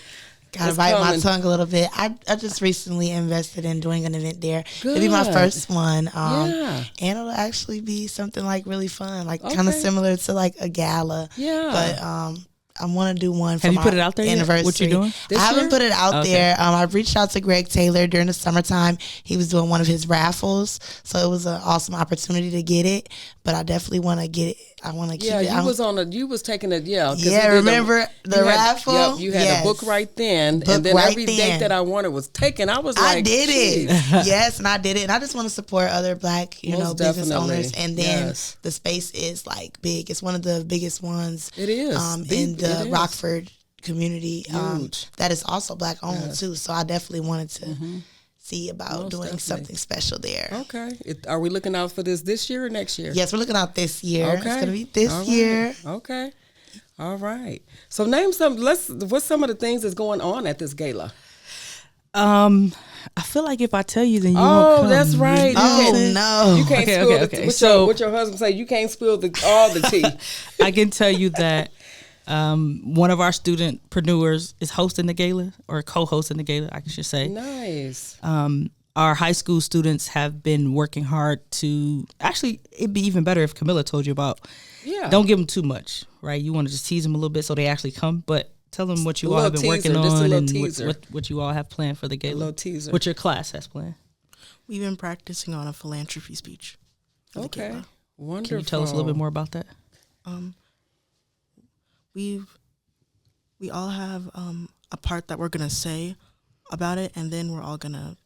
[SPEAKER 6] gotta bite my tongue a little bit. I just recently invested in doing an event there.
[SPEAKER 1] Good.
[SPEAKER 6] It'll be my first one.
[SPEAKER 1] Yeah.
[SPEAKER 6] And it'll actually be something like really fun, like kind of similar to like a gala.
[SPEAKER 1] Yeah.
[SPEAKER 6] But I want to do one for
[SPEAKER 4] Have you
[SPEAKER 6] my
[SPEAKER 4] put it out there
[SPEAKER 6] anniversary.
[SPEAKER 4] yet? What you doing?
[SPEAKER 6] I haven't put it out there. I've reached out to Greg Taylor during the summertime. He was doing one of his raffles, so it was an awesome opportunity to get it. But I definitely want to get it. I want to keep it.
[SPEAKER 1] Yeah, you was taking it. Yeah.
[SPEAKER 6] Yeah, remember the raffle?
[SPEAKER 1] Yep, you had a book right then, and then every date that I wanted was taken. I was like,
[SPEAKER 6] I did it. Yes, and I did it. And I just want to support other Black, business owners. And then the space is like big. It's one of the biggest ones.
[SPEAKER 1] It is
[SPEAKER 6] in the Rockford community. That is also Black owned too. So I definitely wanted to see about doing something special there.
[SPEAKER 1] Okay. Are we looking out for this year or next year?
[SPEAKER 6] Yes, we're looking out this year.
[SPEAKER 1] Okay.
[SPEAKER 6] It's going to be this year.
[SPEAKER 1] Okay. All right. So name some. What's some of the things that's going on at this gala?
[SPEAKER 4] I feel like if I tell you, then you won't come.
[SPEAKER 1] That's right.
[SPEAKER 6] No.
[SPEAKER 1] You can't spill the tea. What your husband say? You can't spill all the tea.
[SPEAKER 4] I can tell you that one of our studentpreneurs is hosting the gala, or co-hosting the gala, I should say.
[SPEAKER 1] Nice.
[SPEAKER 4] Our high school students have been working hard to, actually, it'd be even better if Camilla told you about, don't give them too much, right? You want to just tease them a little bit so they actually come, but tell them what you all have been working on and what you all have planned for the gala.
[SPEAKER 1] A little teaser.
[SPEAKER 4] What your class has planned.
[SPEAKER 5] We've been practicing on a philanthropy speech.
[SPEAKER 1] Okay. Wonderful.
[SPEAKER 4] Can you tell us a little bit more about that?
[SPEAKER 5] We all have a part that we're gonna say about it, and then we're all gonna.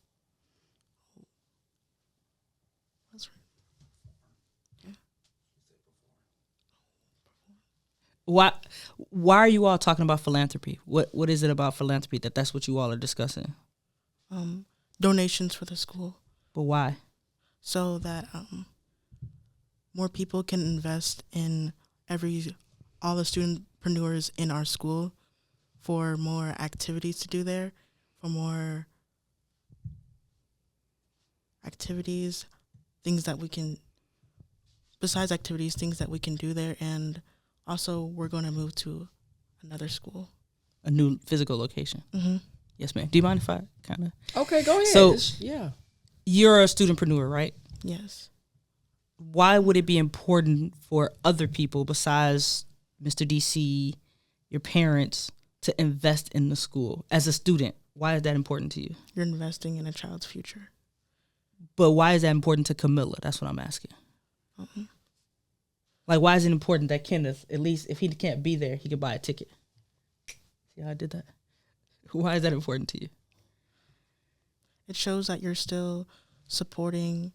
[SPEAKER 4] Why are you all talking about philanthropy? What is it about philanthropy that's what you all are discussing?
[SPEAKER 5] Donations for the school.
[SPEAKER 4] But why?
[SPEAKER 5] So that more people can invest in all the studentpreneurs in our school for more activities to do there, for more activities, things that we can, besides activities, things that we can do there. And also we're going to move to another school.
[SPEAKER 4] A new physical location.
[SPEAKER 5] Mm-hmm.
[SPEAKER 4] Yes, ma'am. Do you mind if I kind of?
[SPEAKER 1] Okay, go ahead.
[SPEAKER 4] So, you're a studentpreneur, right?
[SPEAKER 5] Yes.
[SPEAKER 4] Why would it be important for other people besides Mr. DC, your parents, to invest in the school as a student? Why is that important to you?
[SPEAKER 5] You're investing in a child's future.
[SPEAKER 4] But why is that important to Camilla? That's what I'm asking.
[SPEAKER 5] Mm-hmm.
[SPEAKER 4] Like, why is it important that Kenneth, at least if he can't be there, he can buy a ticket? See how I did that? Why is that important to you?
[SPEAKER 5] It shows that you're still supporting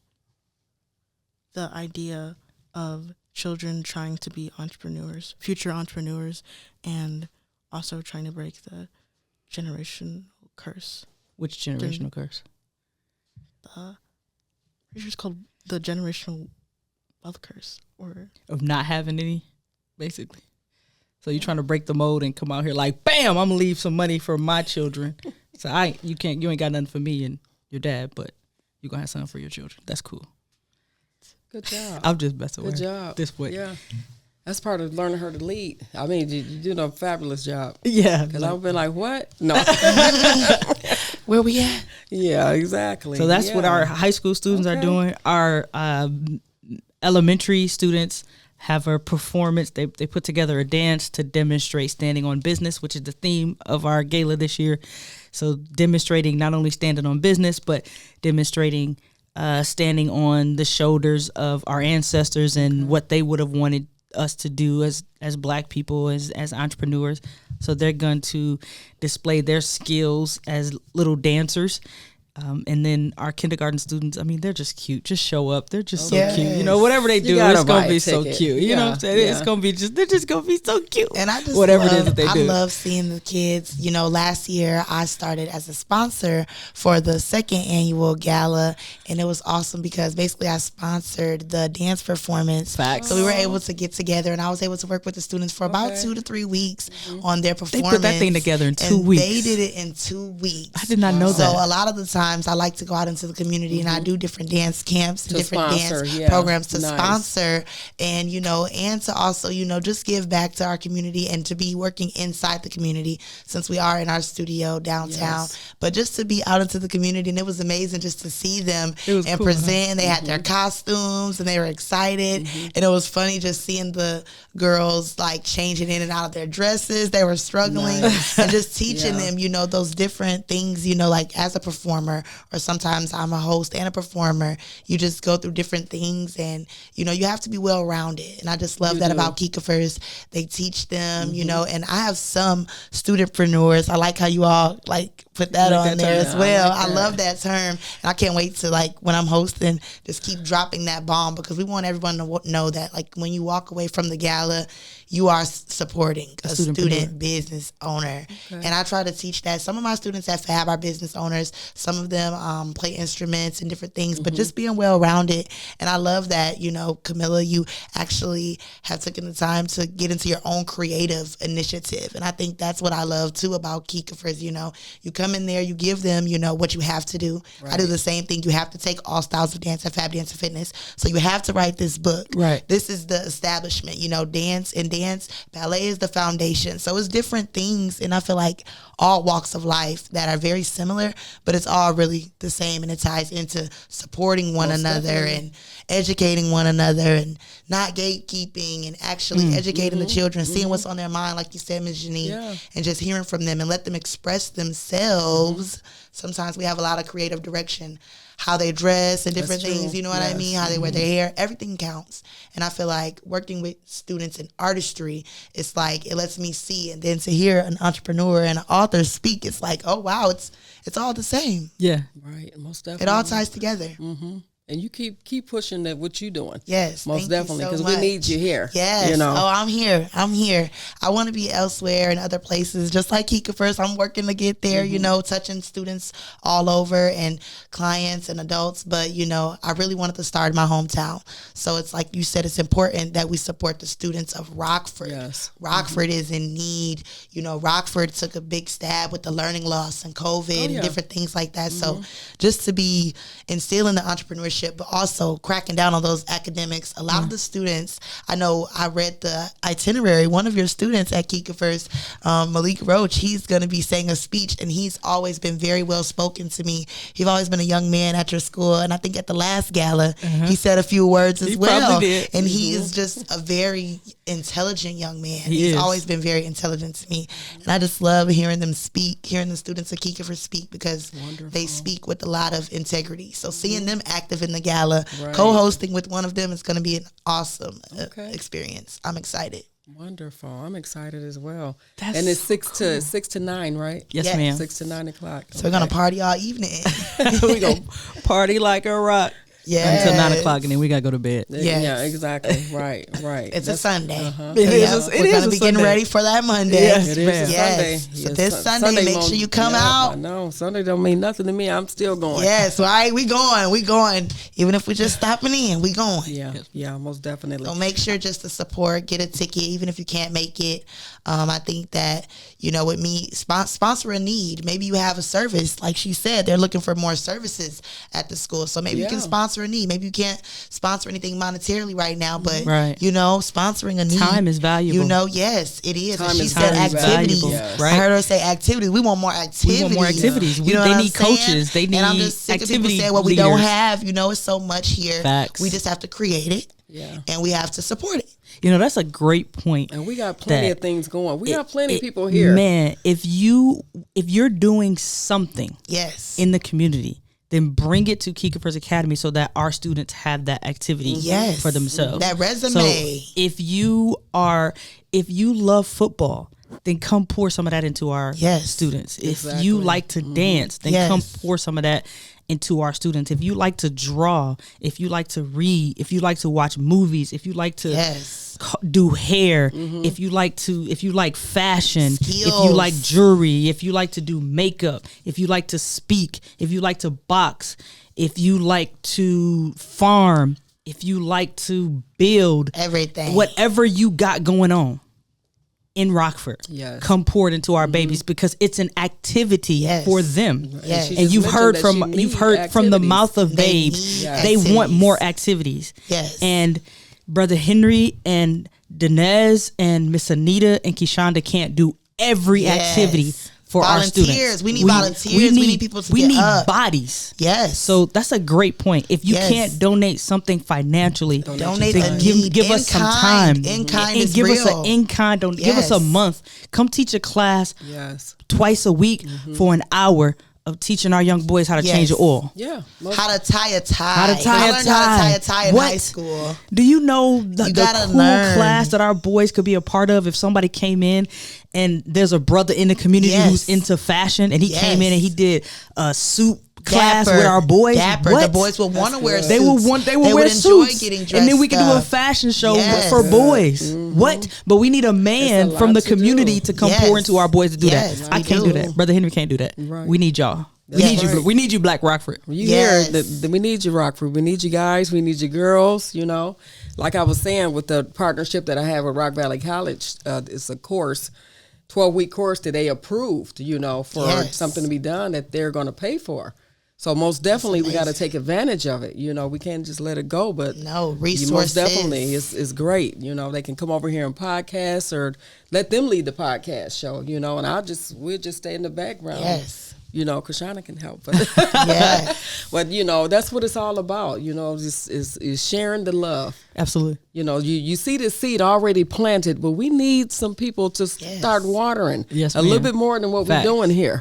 [SPEAKER 5] the idea of children trying to be entrepreneurs, future entrepreneurs, and also trying to break the generational curse.
[SPEAKER 4] Which generational curse?
[SPEAKER 5] It's called the generational wealth curse, or
[SPEAKER 4] of not having any, basically. So you're trying to break the mold and come out here like, bam, I'm gonna leave some money for my children. So you ain't got nothing for me and your dad, but you're gonna have something for your children. That's cool.
[SPEAKER 1] Good job.
[SPEAKER 4] I'm just messing with
[SPEAKER 1] Good job.
[SPEAKER 4] This way.
[SPEAKER 1] Yeah. That's part of learning her to lead. I mean, you did a fabulous job.
[SPEAKER 4] Yeah.
[SPEAKER 1] Because I've been like, what? No.
[SPEAKER 6] Where we at?
[SPEAKER 1] Yeah, exactly.
[SPEAKER 4] So that's what our high school students are doing. Our elementary students have a performance. They put together a dance to demonstrate standing on business, which is the theme of our gala this year. So demonstrating not only standing on business, but demonstrating standing on the shoulders of our ancestors and what they would have wanted us to do as Black people, as entrepreneurs. So they're going to display their skills as little dancers And then our kindergarten students, I mean, they're just cute. Just show up. They're just so cute. You know, whatever they do, it's going to be so cute. You know what I'm saying? It's going to be they're just going to be so cute.
[SPEAKER 6] And I just
[SPEAKER 4] whatever it is that they do.
[SPEAKER 6] I love seeing the kids. You know, last year I started as a sponsor for the second annual gala, and it was awesome because basically I sponsored the dance performance.
[SPEAKER 4] Facts.
[SPEAKER 6] So we were able to get together, and I was able to work with the students for about 2 to 3 weeks on their performance.
[SPEAKER 4] They put that thing together in 2 weeks.
[SPEAKER 6] They did it in 2 weeks.
[SPEAKER 4] I did not know that.
[SPEAKER 6] So a lot of the times I like to go out into the community and I do different dance camps and different
[SPEAKER 1] sponsor,
[SPEAKER 6] dance programs to sponsor, and you know, and to also, you know, just give back to our community and to be working inside the community since we are in our studio downtown. But just to be out into the community, and it was amazing just to see them and
[SPEAKER 4] cool,
[SPEAKER 6] present. They had their costumes and they were excited, and it was funny just seeing the girls like changing in and out of their dresses. They were struggling and just teaching them, you know, those different things, you know, like as a performer, or sometimes I'm a host and a performer, you just go through different things, and you know, you have to be well rounded. And I just love that about Kikafers. They teach them, you know, and I have some studentpreneurs. I like how you all like put that on there as well. I love that term, and I can't wait to, like, when I'm hosting, just keep dropping that bomb, because we want everyone to know that, like, when you walk away from the gala, you are supporting a student business owner. And I try to teach that. Some of my students at Fab are business owners. Some of them play instruments and different things, but just being well-rounded. And I love that, you know, Camilla, you actually have taken the time to get into your own creative initiative. And I think that's what I love, too, about Kikafers. You know, you come in there, you give them, you know, what you have to do. I do the same thing. You have to take all styles of dance at Fab Dance and Fitness. So you have to write this book. This is the establishment, you know, dance, ballet is the foundation. So it's different things, and I feel like all walks of life that are very similar, but it's all really the same, and it ties into supporting one another and educating one another, and not gatekeeping, and actually educating the children, seeing what's on their mind, like you said, Ms. Janine, and just hearing from them and let them express themselves. Sometimes we have a lot of creative direction, how they dress and different things, you know what I mean? How they wear their hair, everything counts. And I feel like working with students in artistry, it's like, it lets me see, and then to hear an entrepreneur and an author speak, it's like, oh wow, it's all the same.
[SPEAKER 4] Yeah.
[SPEAKER 1] Right, most definitely.
[SPEAKER 6] It all ties together.
[SPEAKER 1] And you keep pushing that what you're doing.
[SPEAKER 6] Yes,
[SPEAKER 1] most definitely, because
[SPEAKER 6] so
[SPEAKER 1] we need you here.
[SPEAKER 6] Yes.
[SPEAKER 1] You know?
[SPEAKER 6] Oh, I'm here. I want to be elsewhere in other places, just like Kikafers. I'm working to get there. You know, touching students all over and clients and adults. But you know, I really wanted to start in my hometown. So it's like you said, it's important that we support the students of Rockford.
[SPEAKER 1] Yes.
[SPEAKER 6] Rockford is in need. You know, Rockford took a big stab with the learning loss and COVID and different things like that. So just to be instilling the entrepreneurship, but also cracking down on those academics. A lot of the students, I know I read the itinerary, one of your students at Kikafers, Malik Roach, he's going to be saying a speech, and he's always been very well spoken to me. He's always been a young man at your school, and I think at the last gala, he said a few words as well.
[SPEAKER 4] Probably did.
[SPEAKER 6] And he is just a very intelligent young man. He's always been very intelligent to me. And I just love hearing them speak, hearing the students at Kikafers speak, because they speak with a lot of integrity. So seeing them active in the gala, co-hosting with one of them is going to be an awesome experience. I'm excited.
[SPEAKER 1] Wonderful. I'm excited as well. And it's 6 to 9, right?
[SPEAKER 4] Yes, ma'am.
[SPEAKER 1] 6 to 9 o'clock.
[SPEAKER 6] So we're going to party all evening.
[SPEAKER 4] We go party like a rock. Until 9 o'clock, and then we gotta go to bed.
[SPEAKER 1] Yeah, exactly. Right.
[SPEAKER 6] It's a Sunday.
[SPEAKER 4] It is.
[SPEAKER 6] We're gonna be getting ready for that Monday.
[SPEAKER 1] Yes, it is Sunday.
[SPEAKER 6] So this Sunday, make sure you come out.
[SPEAKER 1] I know Sunday don't mean nothing to me. I'm still going.
[SPEAKER 6] Yes, right. We going. Even if we just stopping in, we going.
[SPEAKER 1] Yeah, most definitely.
[SPEAKER 6] So make sure just to support, get a ticket, even if you can't make it. I think that, you know, with me, sponsor a need. Maybe you have a service, like she said, they're looking for more services at the school. So maybe you can sponsor a need. Maybe you can't sponsor anything monetarily right now, but you know, sponsoring a need.
[SPEAKER 4] Time is valuable.
[SPEAKER 6] You know, yes, it is.
[SPEAKER 1] Time
[SPEAKER 6] and she
[SPEAKER 1] is
[SPEAKER 6] said activities.
[SPEAKER 1] Yes.
[SPEAKER 6] I heard her say activities. We want more activities.
[SPEAKER 4] We want more activities.
[SPEAKER 6] You know
[SPEAKER 4] they
[SPEAKER 6] what
[SPEAKER 4] need
[SPEAKER 6] I'm saying?
[SPEAKER 4] coaches. They need
[SPEAKER 6] and I'm just sick of people
[SPEAKER 4] activity
[SPEAKER 6] saying, well, we
[SPEAKER 4] leaders.
[SPEAKER 6] don't have. You know, it's so much here.
[SPEAKER 4] Facts.
[SPEAKER 6] We just have to create it. And we have to support it.
[SPEAKER 4] You know, that's a great point.
[SPEAKER 1] And we got plenty of things going. We got plenty of people here.
[SPEAKER 4] Man, if you're doing something in the community, then bring it to Kikafers Academy so that our students have that activity for themselves.
[SPEAKER 6] That resume.
[SPEAKER 4] So if you love football, then come pour some of that into our students. If you like to dance, then come pour some of that into our students. If you like to draw, if you like to read, if you like to watch movies, if you like to do hair, if you like fashion, if you like jewelry, if you like to do makeup, if you like to speak, if you like to box, if you like to farm, if you like to build,
[SPEAKER 6] everything,
[SPEAKER 4] whatever you got going on in Rockford, come pour it into our babies, because it's an activity for them. And you've heard from the mouth of Babe, they want more activities. And Brother Henry and Dinez and Miss Anita and Kishonda can't do every activity for our students.
[SPEAKER 6] We need volunteers. We need people to
[SPEAKER 4] we
[SPEAKER 6] get
[SPEAKER 4] need
[SPEAKER 6] up.
[SPEAKER 4] bodies.
[SPEAKER 6] So
[SPEAKER 4] that's a great point. If you can't donate something financially,
[SPEAKER 6] donate
[SPEAKER 4] give us some time.
[SPEAKER 6] In kind
[SPEAKER 4] and
[SPEAKER 6] is
[SPEAKER 4] give
[SPEAKER 6] real.
[SPEAKER 4] us an in kind. Don't give us a month. Come teach a class twice a week for an hour of teaching our young boys how to change the oil.
[SPEAKER 6] How to tie a tie.
[SPEAKER 4] How to tie a tie.
[SPEAKER 6] I learned how to tie a tie in high school.
[SPEAKER 4] Do you know the cool class that our boys could be a part of if somebody came in and there's a brother in the community who's into fashion, and he came in and he did a suit class with our boys?
[SPEAKER 6] The boys would want to wear suits.
[SPEAKER 4] They would wear suits.
[SPEAKER 6] Getting dressed,
[SPEAKER 4] and then we could do a fashion show for boys. What? But we need a man from the community to come pour into our boys to do that. I can't do that. Brother Henry can't do that. We need y'all. We need you. We need you, Black Rockford.
[SPEAKER 1] You hear that we need you, Rockford. We need you guys. We need you girls. You know, like I was saying with the partnership that I have with Rock Valley College, it's a course, 12-week course that they approved. You know, for something to be done that they're going to pay for. So most definitely we got to take advantage of it. You know, we can't just let it go. But
[SPEAKER 6] resources.
[SPEAKER 1] Most definitely is great. You know, they can come over here and podcast, or let them lead the podcast show. You know, and we'll just stay in the background. You know, Krishana can help. But but you know, that's what it's all about. You know, just is sharing the love.
[SPEAKER 4] Absolutely.
[SPEAKER 1] You know, you see the seed already planted, but we need some people to start watering a little bit more than what we're doing here.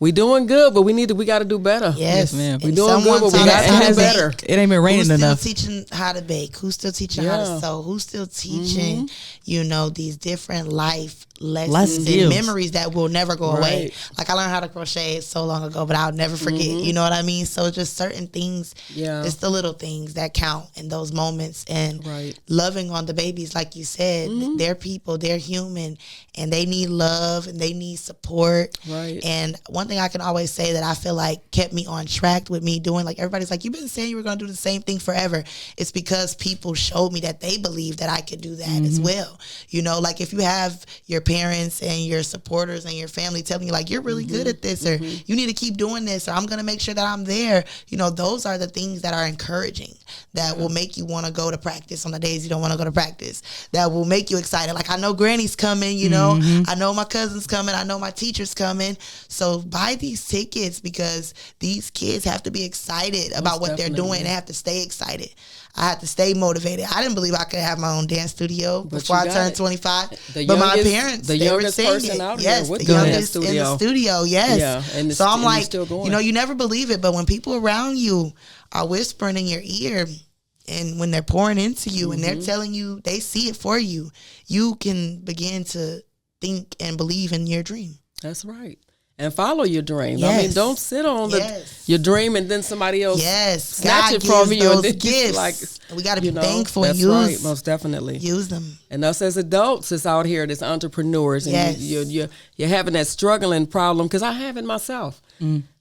[SPEAKER 1] We doing good, but we got to do better.
[SPEAKER 4] Yes, ma'am.
[SPEAKER 1] We doing good, but we got to do better.
[SPEAKER 4] It ain't been raining enough.
[SPEAKER 6] Who's still teaching how to bake? Who's still teaching how to sew? Who's still teaching, you know, these different life lessons and memories that will never go away? Like I learned how to crochet so long ago, but I'll never forget. You know what I mean? So just certain things, it's the little things that count in those moments. And loving on the babies, like you said, they're people, they're human, and they need love and they need support. And one thing I can always say that I feel like kept me on track with me doing, like everybody's like, you've been saying you were going to do the same thing forever. It's because people showed me that they believe that I could do that as well. You know, like if you have your parents and your supporters and your family telling you like, you're really good at this, or you need to keep doing this, or I'm going to make sure that I'm there. You know, those are the things that are encouraging, that will make you want to go to practice on the days you don't want to go to practice, that will make you excited. Like I know Granny's coming, you know, I know my cousin's coming, I know my teacher's coming. So buy these tickets, because these kids have to be excited about what they're doing. They have to stay excited. I had to stay motivated. I didn't believe I could have my own dance studio before I turned 25. But my parents, they were saying it. Yes, the youngest in the studio. Yes. And so I'm like, you know, you never believe it, but when people around you are whispering in your ear, and when they're pouring into you and they're telling you they see it for you, you can begin to think and believe in your dream.
[SPEAKER 1] That's right. And follow your dream. I mean, don't sit on your dream and then somebody else snatch it from you.
[SPEAKER 6] And then gifts. Like, we got to be thankful and use.
[SPEAKER 1] That's right, most definitely.
[SPEAKER 6] Use them.
[SPEAKER 1] And us as adults is out here, as entrepreneurs, and you're having that struggling problem, because I have it myself.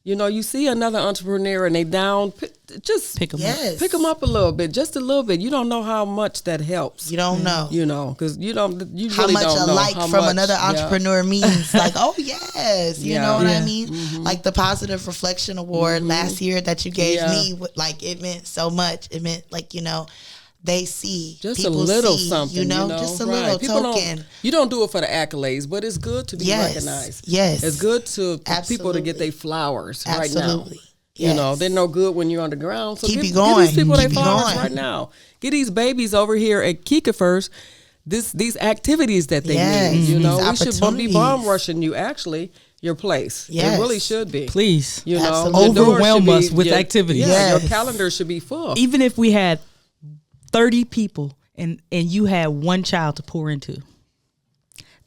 [SPEAKER 1] You know, you see another entrepreneur and they down, just pick them up. Pick them up a little bit, just a little bit. You don't know how much that helps.
[SPEAKER 6] You don't know.
[SPEAKER 1] You know, because you really
[SPEAKER 6] how much
[SPEAKER 1] don't know
[SPEAKER 6] a like from another entrepreneur means. Like, oh yes, you know what I mean? Like the Positive Reflection Award last year that you gave me, like it meant so much. It meant like, you know, they see
[SPEAKER 1] just a little something,
[SPEAKER 6] you know, just a little token.
[SPEAKER 1] You don't do it for the accolades, but it's good to be recognized. It's good to people to get their flowers right now. You know, they're no good when you're on the ground. So
[SPEAKER 6] keep
[SPEAKER 1] get
[SPEAKER 6] going.
[SPEAKER 1] These people their flowers right now. Get these babies over here at Kika first. These activities that they need. You know, we should be bomb rushing you. Actually, your place. It really should be.
[SPEAKER 4] Please,
[SPEAKER 1] you know,
[SPEAKER 4] overwhelm us with activities.
[SPEAKER 1] Your calendar should be full.
[SPEAKER 4] Even if we had 30 people and you had one child to pour into,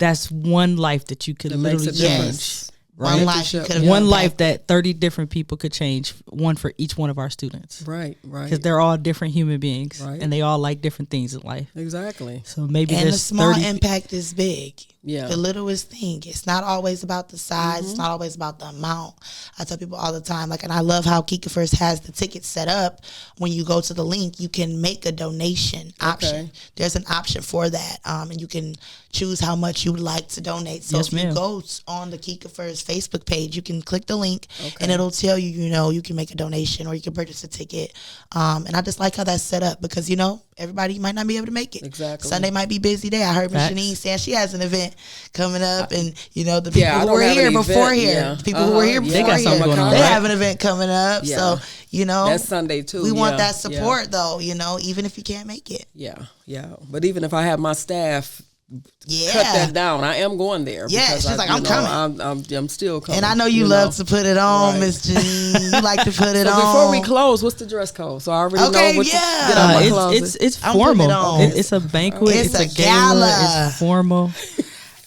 [SPEAKER 4] that's one life that you could literally change.
[SPEAKER 6] Yes.
[SPEAKER 4] Right?
[SPEAKER 6] One life you could
[SPEAKER 4] one life that 30 different people could change, one for each one of our students.
[SPEAKER 1] Right.
[SPEAKER 4] Because they're all different human beings,
[SPEAKER 1] right.
[SPEAKER 4] and they all like different things in life.
[SPEAKER 1] Exactly.
[SPEAKER 4] So maybe
[SPEAKER 6] and the
[SPEAKER 4] there's
[SPEAKER 6] small
[SPEAKER 4] 30
[SPEAKER 6] impact is big.
[SPEAKER 1] Yeah.
[SPEAKER 6] The littlest thing. It's not always about the size. It's not always about the amount. I tell people all the time, like, and I love how Kika First has the ticket set up. When you go to the link, you can make a donation option. There's an option for that, and you can choose how much you would like to donate. So if you go on the Kika First Facebook page, you can click the link, and it'll tell you, you can make a donation or you can purchase a ticket. And I just like how that's set up because, everybody might not be able to make it.
[SPEAKER 1] Exactly.
[SPEAKER 6] Sunday might be a busy day. I heard Miss Janine saying she has an event coming up, and the people who were here before here, the people who were here before here, they have an event coming up. So
[SPEAKER 1] that's Sunday too.
[SPEAKER 6] We want that support though. Even if you can't make it.
[SPEAKER 1] Yeah. But even if I have my staff cut that down, I am going there.
[SPEAKER 6] Yeah, she's like, I'm coming.
[SPEAKER 1] I'm still coming.
[SPEAKER 6] And I know you love to put it on, Miss Janine. You like to put it on.
[SPEAKER 1] Before we close, what's the dress code? So I already know what to get out my closet.
[SPEAKER 4] It's formal. It's a banquet. It's a gala. It's formal.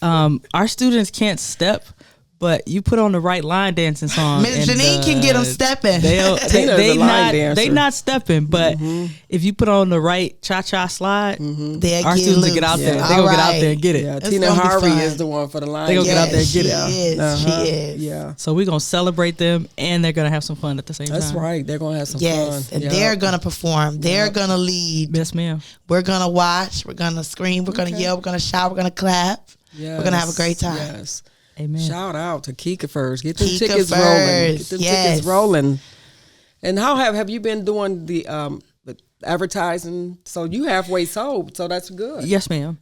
[SPEAKER 4] Our students can't step, but you put on the right line dancing song.
[SPEAKER 6] Miss Janine can get them stepping.
[SPEAKER 4] They not stepping, but if you put on the right cha-cha slide, our students will get out there. They're going to get out there and get it.
[SPEAKER 1] Yeah, Tina Harvey is the one for the line.
[SPEAKER 4] They're going to get out there and get
[SPEAKER 6] it. She is.
[SPEAKER 1] Yeah.
[SPEAKER 4] So we're going to celebrate them, and they're going to have some fun at the same time.
[SPEAKER 1] That's right. They're going to have some fun.
[SPEAKER 6] Yes, and they're going to perform. They're going to lead.
[SPEAKER 4] Yes, ma'am.
[SPEAKER 6] We're going to watch. We're going to scream. We're going to yell. We're going to shout. We're going to clap. We're going to have a great time.
[SPEAKER 1] Yes.
[SPEAKER 4] Amen.
[SPEAKER 1] Shout out to Kika First. Get them tickets rolling. Get them tickets rolling. And how have you been doing the advertising? So you halfway sold, so that's good.
[SPEAKER 4] Yes, ma'am.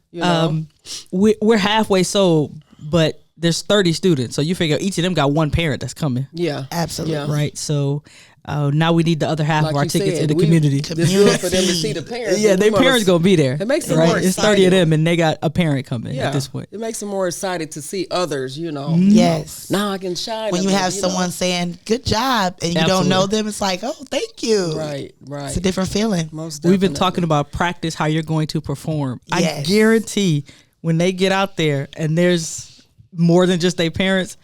[SPEAKER 4] We're halfway sold, but there's 30 students, so you figure each of them got one parent that's coming.
[SPEAKER 1] Yeah,
[SPEAKER 6] absolutely.
[SPEAKER 1] Yeah.
[SPEAKER 4] Right. So now we need the other half of our tickets in the community.
[SPEAKER 1] This is for them to see the parents.
[SPEAKER 4] Yeah, their parents gonna be there.
[SPEAKER 1] It makes them more excited.
[SPEAKER 4] It's 30 of them, and they got a parent coming at this point.
[SPEAKER 1] It makes them more excited to see others.
[SPEAKER 6] Yes.
[SPEAKER 1] Now I can shine.
[SPEAKER 6] When you have someone saying "good job" and you don't know them, it's like, "Oh, thank you."
[SPEAKER 1] Right.
[SPEAKER 6] It's a different feeling.
[SPEAKER 1] Most definitely.
[SPEAKER 4] We've been talking about practice, how you're going to perform. Yes. I guarantee when they get out there and there's more than just their parents,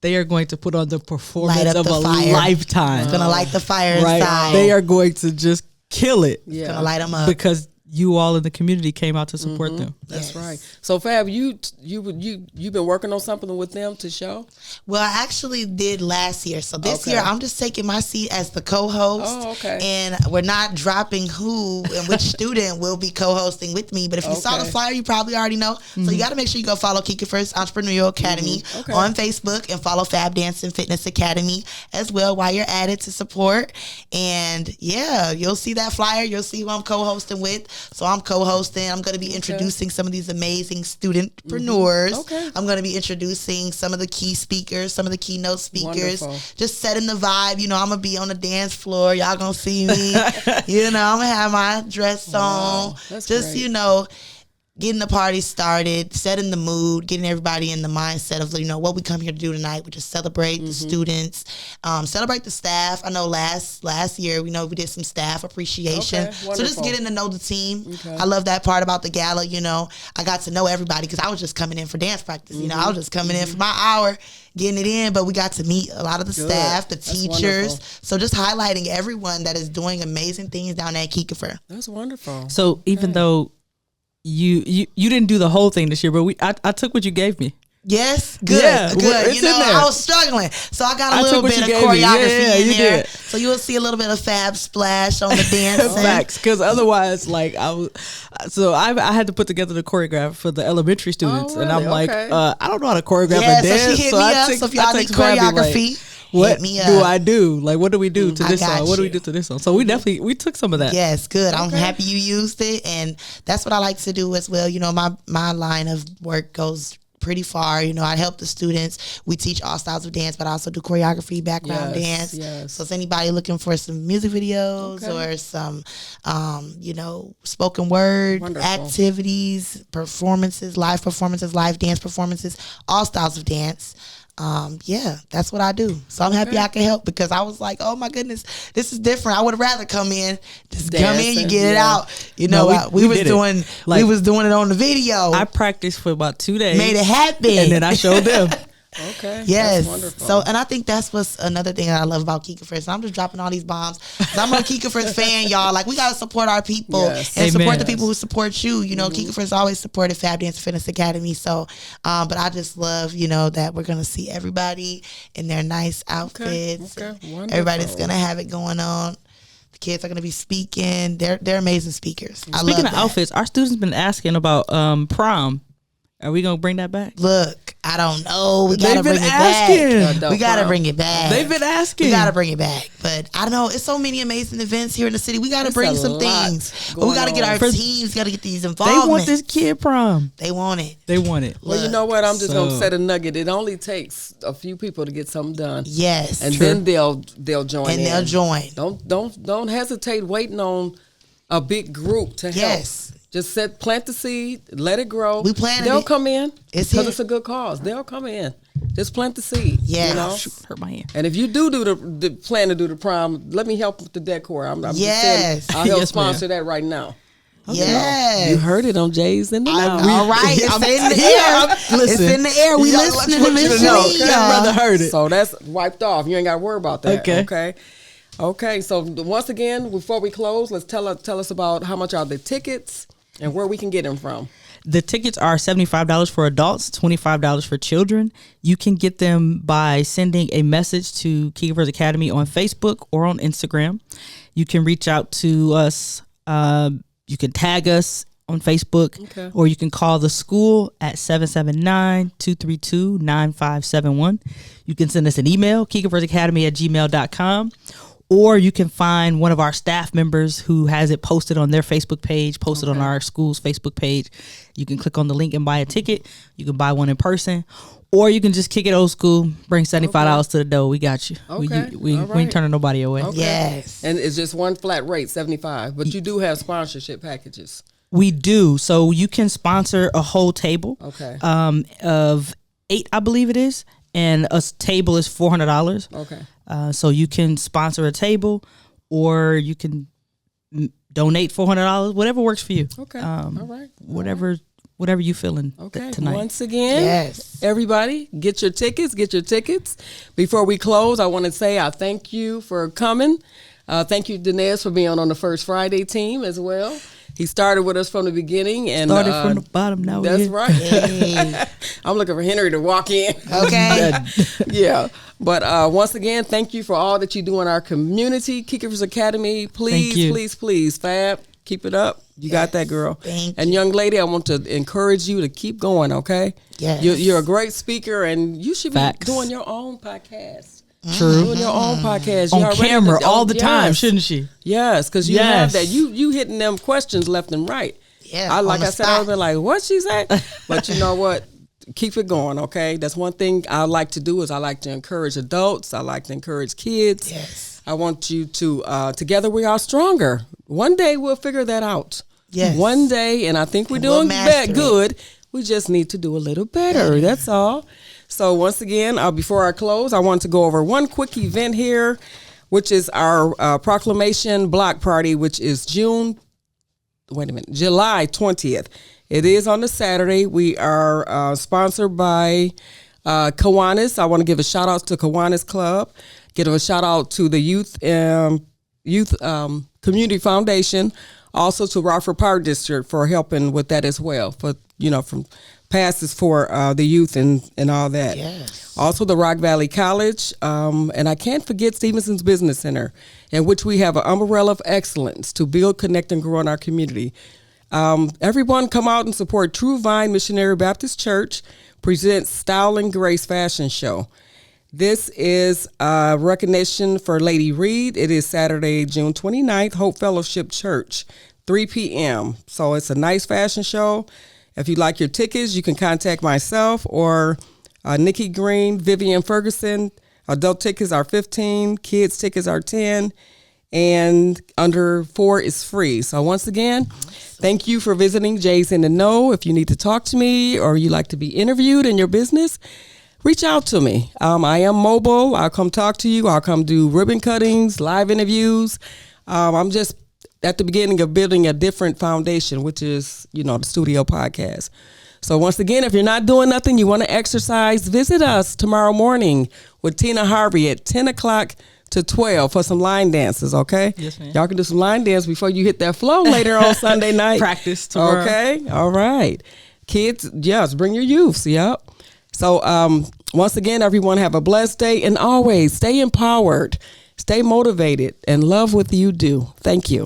[SPEAKER 4] they are going to put on the performance of a lifetime.
[SPEAKER 6] It's going to light the fire inside.
[SPEAKER 4] They are going to just kill it.
[SPEAKER 6] Yeah. It's going to light them up.
[SPEAKER 4] Because you all in the community came out to support them.
[SPEAKER 1] That's right. So Fab, you've been working on something with them to show?
[SPEAKER 6] Well, I actually did last year. So this year I'm just taking my seat as the co-host.
[SPEAKER 1] Oh, okay.
[SPEAKER 6] And we're not dropping who and which student will be co-hosting with me. But if you saw the flyer, you probably already know. So you got to make sure you go follow Kika First Entrepreneurial Academy on Facebook and follow Fab Dance and Fitness Academy as well while you're at it to support. And you'll see that flyer. You'll see who I'm co-hosting with. So I'm co-hosting. I'm going to be introducing some of these amazing studentpreneurs. I'm going to be introducing some of the key speakers, some of the keynote speakers. Wonderful. Just setting the vibe. I'm going to be on the dance floor. Y'all going to see me. I'm going to have my dress on.
[SPEAKER 1] That's
[SPEAKER 6] just,
[SPEAKER 1] great.
[SPEAKER 6] Getting the party started, setting the mood, getting everybody in the mindset of, what we come here to do tonight. We just celebrate the students, celebrate the staff. I know last year, we did some staff appreciation. So just getting to know the team. I love that part about the gala, I got to know everybody because I was just coming in for dance practice. I was just coming in for my hour, getting it in, but we got to meet a lot of the staff, the teachers. So just highlighting everyone that is doing amazing things down at Kiekefer.
[SPEAKER 1] That's wonderful.
[SPEAKER 4] So even though you didn't do the whole thing this year, but I took what you gave me.
[SPEAKER 6] Yes, good, good.
[SPEAKER 4] It's in there.
[SPEAKER 6] I was struggling, so I got a little bit of choreography in there. Did. So you will see a little bit of Fab splash on the dance.
[SPEAKER 4] Facts, because otherwise, I had to put together the choreograph for the elementary students, and I'm like, I don't know how to choreograph a dance.
[SPEAKER 6] So she hit me up. So if y'all need choreography.
[SPEAKER 4] What do I do? What do we do to this song? What do we do to this song? So we took some of that.
[SPEAKER 6] Yes, good. I'm happy you used it, and that's what I like to do as well. My line of work goes pretty far. I help the students. We teach all styles of dance, but I also do choreography, background dance.
[SPEAKER 1] Yes.
[SPEAKER 6] So if anybody looking for some music videos or some, spoken word activities, performances, live dance performances, all styles of dance. yeah, that's what I do. So I'm happy I can help, because I was like, oh my goodness, this is different. I would have rather come in, just come in, you get it out. You know, we was doing it on the video.
[SPEAKER 4] I practiced for about 2 days,
[SPEAKER 6] made it happen,
[SPEAKER 4] and then I showed them.
[SPEAKER 1] Okay.
[SPEAKER 6] Yes.
[SPEAKER 1] That's wonderful.
[SPEAKER 6] So, and I think that's what's another thing that I love about Kika Friends. I'm just dropping all these bombs. I'm a Kika Friends fan, y'all. Like, we got to support our people and support the people who support you. You know, Kika Friends always supported Fab Dance Fitness Academy. So, but I just love, you know, that we're going to see everybody in their nice outfits.
[SPEAKER 1] Okay. Wonderful.
[SPEAKER 6] Everybody's going to have it going on. The kids are going to be speaking. They're amazing speakers.
[SPEAKER 4] Speaking of outfits, our students been asking about prom. Are we gonna bring that back?
[SPEAKER 6] Look, I don't know. We gotta bring it back. We gotta bring it back.
[SPEAKER 4] They've been asking.
[SPEAKER 6] We gotta bring it back. But I don't know. It's so many amazing events here in the city. We gotta bring some things. But we gotta get our teams. Gotta get these involved.
[SPEAKER 4] They want this kid prom.
[SPEAKER 6] They want it.
[SPEAKER 4] They want it.
[SPEAKER 1] Well, you know what? I'm just gonna set a nugget. It only takes a few people to get something done.
[SPEAKER 6] Yes,
[SPEAKER 1] and then they'll join.
[SPEAKER 6] And they'll join.
[SPEAKER 1] Don't hesitate waiting on a big group to help.
[SPEAKER 6] Yes.
[SPEAKER 1] Just plant the seed, let it grow.
[SPEAKER 6] We planted
[SPEAKER 1] They'll
[SPEAKER 6] it.
[SPEAKER 1] come in because
[SPEAKER 6] it's
[SPEAKER 1] a good cause. They'll come in. Just plant the seed.
[SPEAKER 6] Yeah.
[SPEAKER 1] You know?
[SPEAKER 4] Hurt my hand.
[SPEAKER 1] And if you do the plan to do the prom, let me help with the decor. I'm just
[SPEAKER 6] Yes.
[SPEAKER 1] saying, I'll help
[SPEAKER 4] Yes,
[SPEAKER 1] sponsor that right now.
[SPEAKER 6] Yes.
[SPEAKER 1] You heard it on Jay's in the Know.
[SPEAKER 6] All right. It's in the air. It's in the air. We listening to Miss Lee.
[SPEAKER 4] Brother heard it.
[SPEAKER 1] So that's wiped off. You ain't got to worry about that. Okay. So once again, before we close, let's tell us about how much are the tickets and where we can get them from.
[SPEAKER 4] The tickets are $75 for adults, $25 for children. You can get them by sending a message to Kika Friends Academy on Facebook or on Instagram. You can reach out to us. You can tag us on Facebook, or you can call the school at 779-232-9571. You can send us an email, kikafriendsacademy@gmail.com. Or you can find one of our staff members who has it posted on their Facebook page, posted on our school's Facebook page. You can click on the link and buy a ticket. You can buy one in person. Or you can just kick it old school, bring $75 to the door. We got you.
[SPEAKER 1] Okay.
[SPEAKER 4] We ain't turning nobody away.
[SPEAKER 1] Okay.
[SPEAKER 6] Yes.
[SPEAKER 1] And it's just one flat rate, $75. But you do have sponsorship packages.
[SPEAKER 4] We do. So you can sponsor a whole table of 8, I believe it is. And a table is $400.
[SPEAKER 1] Okay.
[SPEAKER 4] So you can sponsor a table, or you can donate $400, whatever works for you.
[SPEAKER 1] Okay. All right.
[SPEAKER 4] Whatever you feeling tonight.
[SPEAKER 1] Once again, everybody, get your tickets. Before we close, I want to say I thank you for coming. Thank you, Dinesh, for being on the First Friday team as well. He started with us from the beginning and
[SPEAKER 4] started from the bottom. Now
[SPEAKER 1] that's right. I'm looking for Henry to walk in.
[SPEAKER 6] Okay.
[SPEAKER 1] Yeah. But once again, thank you for all that you do in our community. Kika Friends Academy, please, Fab, keep it up. You got that, girl.
[SPEAKER 6] Thank
[SPEAKER 1] and young lady, I want to encourage you to keep going, okay?
[SPEAKER 6] Yes.
[SPEAKER 1] You're a great speaker, and you should be doing your own podcast.
[SPEAKER 4] True.
[SPEAKER 1] Doing your own podcast.
[SPEAKER 4] On camera all the time, shouldn't she?
[SPEAKER 1] Yes, because you have that. You hitting them questions left and right.
[SPEAKER 6] Yeah.
[SPEAKER 1] I was like, what she say? But you know what? Keep it going, okay? That's one thing I like to do is I like to encourage adults. I like to encourage kids.
[SPEAKER 6] Yes.
[SPEAKER 1] I want you to, together we are stronger. One day we'll figure that out.
[SPEAKER 6] Yes.
[SPEAKER 1] One day, and I think we're doing good. We just need to do a little better. That's all. So once again, before I close, I want to go over one quick event here, which is our proclamation block party, which is July 20th. It is on a Saturday. We are sponsored by Kiwanis. I want to give a shout out to Kiwanis Club. Give a shout out to the Youth Community Foundation, also to Rockford Park District for helping with that as well. For from passes for the youth and all that.
[SPEAKER 6] Yes.
[SPEAKER 1] Also the Rock Valley College, and I can't forget Stevenson's Business Center, in which we have an umbrella of excellence to build, connect, and grow in our community. Everyone come out and support True Vine Missionary Baptist Church presents Style and Grace Fashion Show. This is recognition for Lady Reed. It is Saturday, June 29th, Hope Fellowship Church, 3 p.m. So it's a nice fashion show. If you'd like your tickets, you can contact myself or Nikki Green, Vivian Ferguson. Adult tickets are $15, kids tickets are $10, and under 4 is free. So once again, thank you for visiting Jay's in the Know. If you need to talk to me or you like to be interviewed in your business, reach out to me. I am mobile. I'll come talk to you. I'll come do ribbon cuttings, live interviews. I'm just at the beginning of building a different foundation, which is, the studio podcast. So once again, if you're not doing nothing, you want to exercise, visit us tomorrow morning with Tina Harvey at 10 o'clock to 12 for some line dances, okay?
[SPEAKER 4] Yes, ma'am.
[SPEAKER 1] Y'all can do some line dance before you hit that flow later on Sunday night.
[SPEAKER 4] Practice tomorrow.
[SPEAKER 1] Okay, all right. Kids, yes, bring your youths, yep. So once again, everyone have a blessed day, and always stay empowered, stay motivated, and love what you do. Thank you.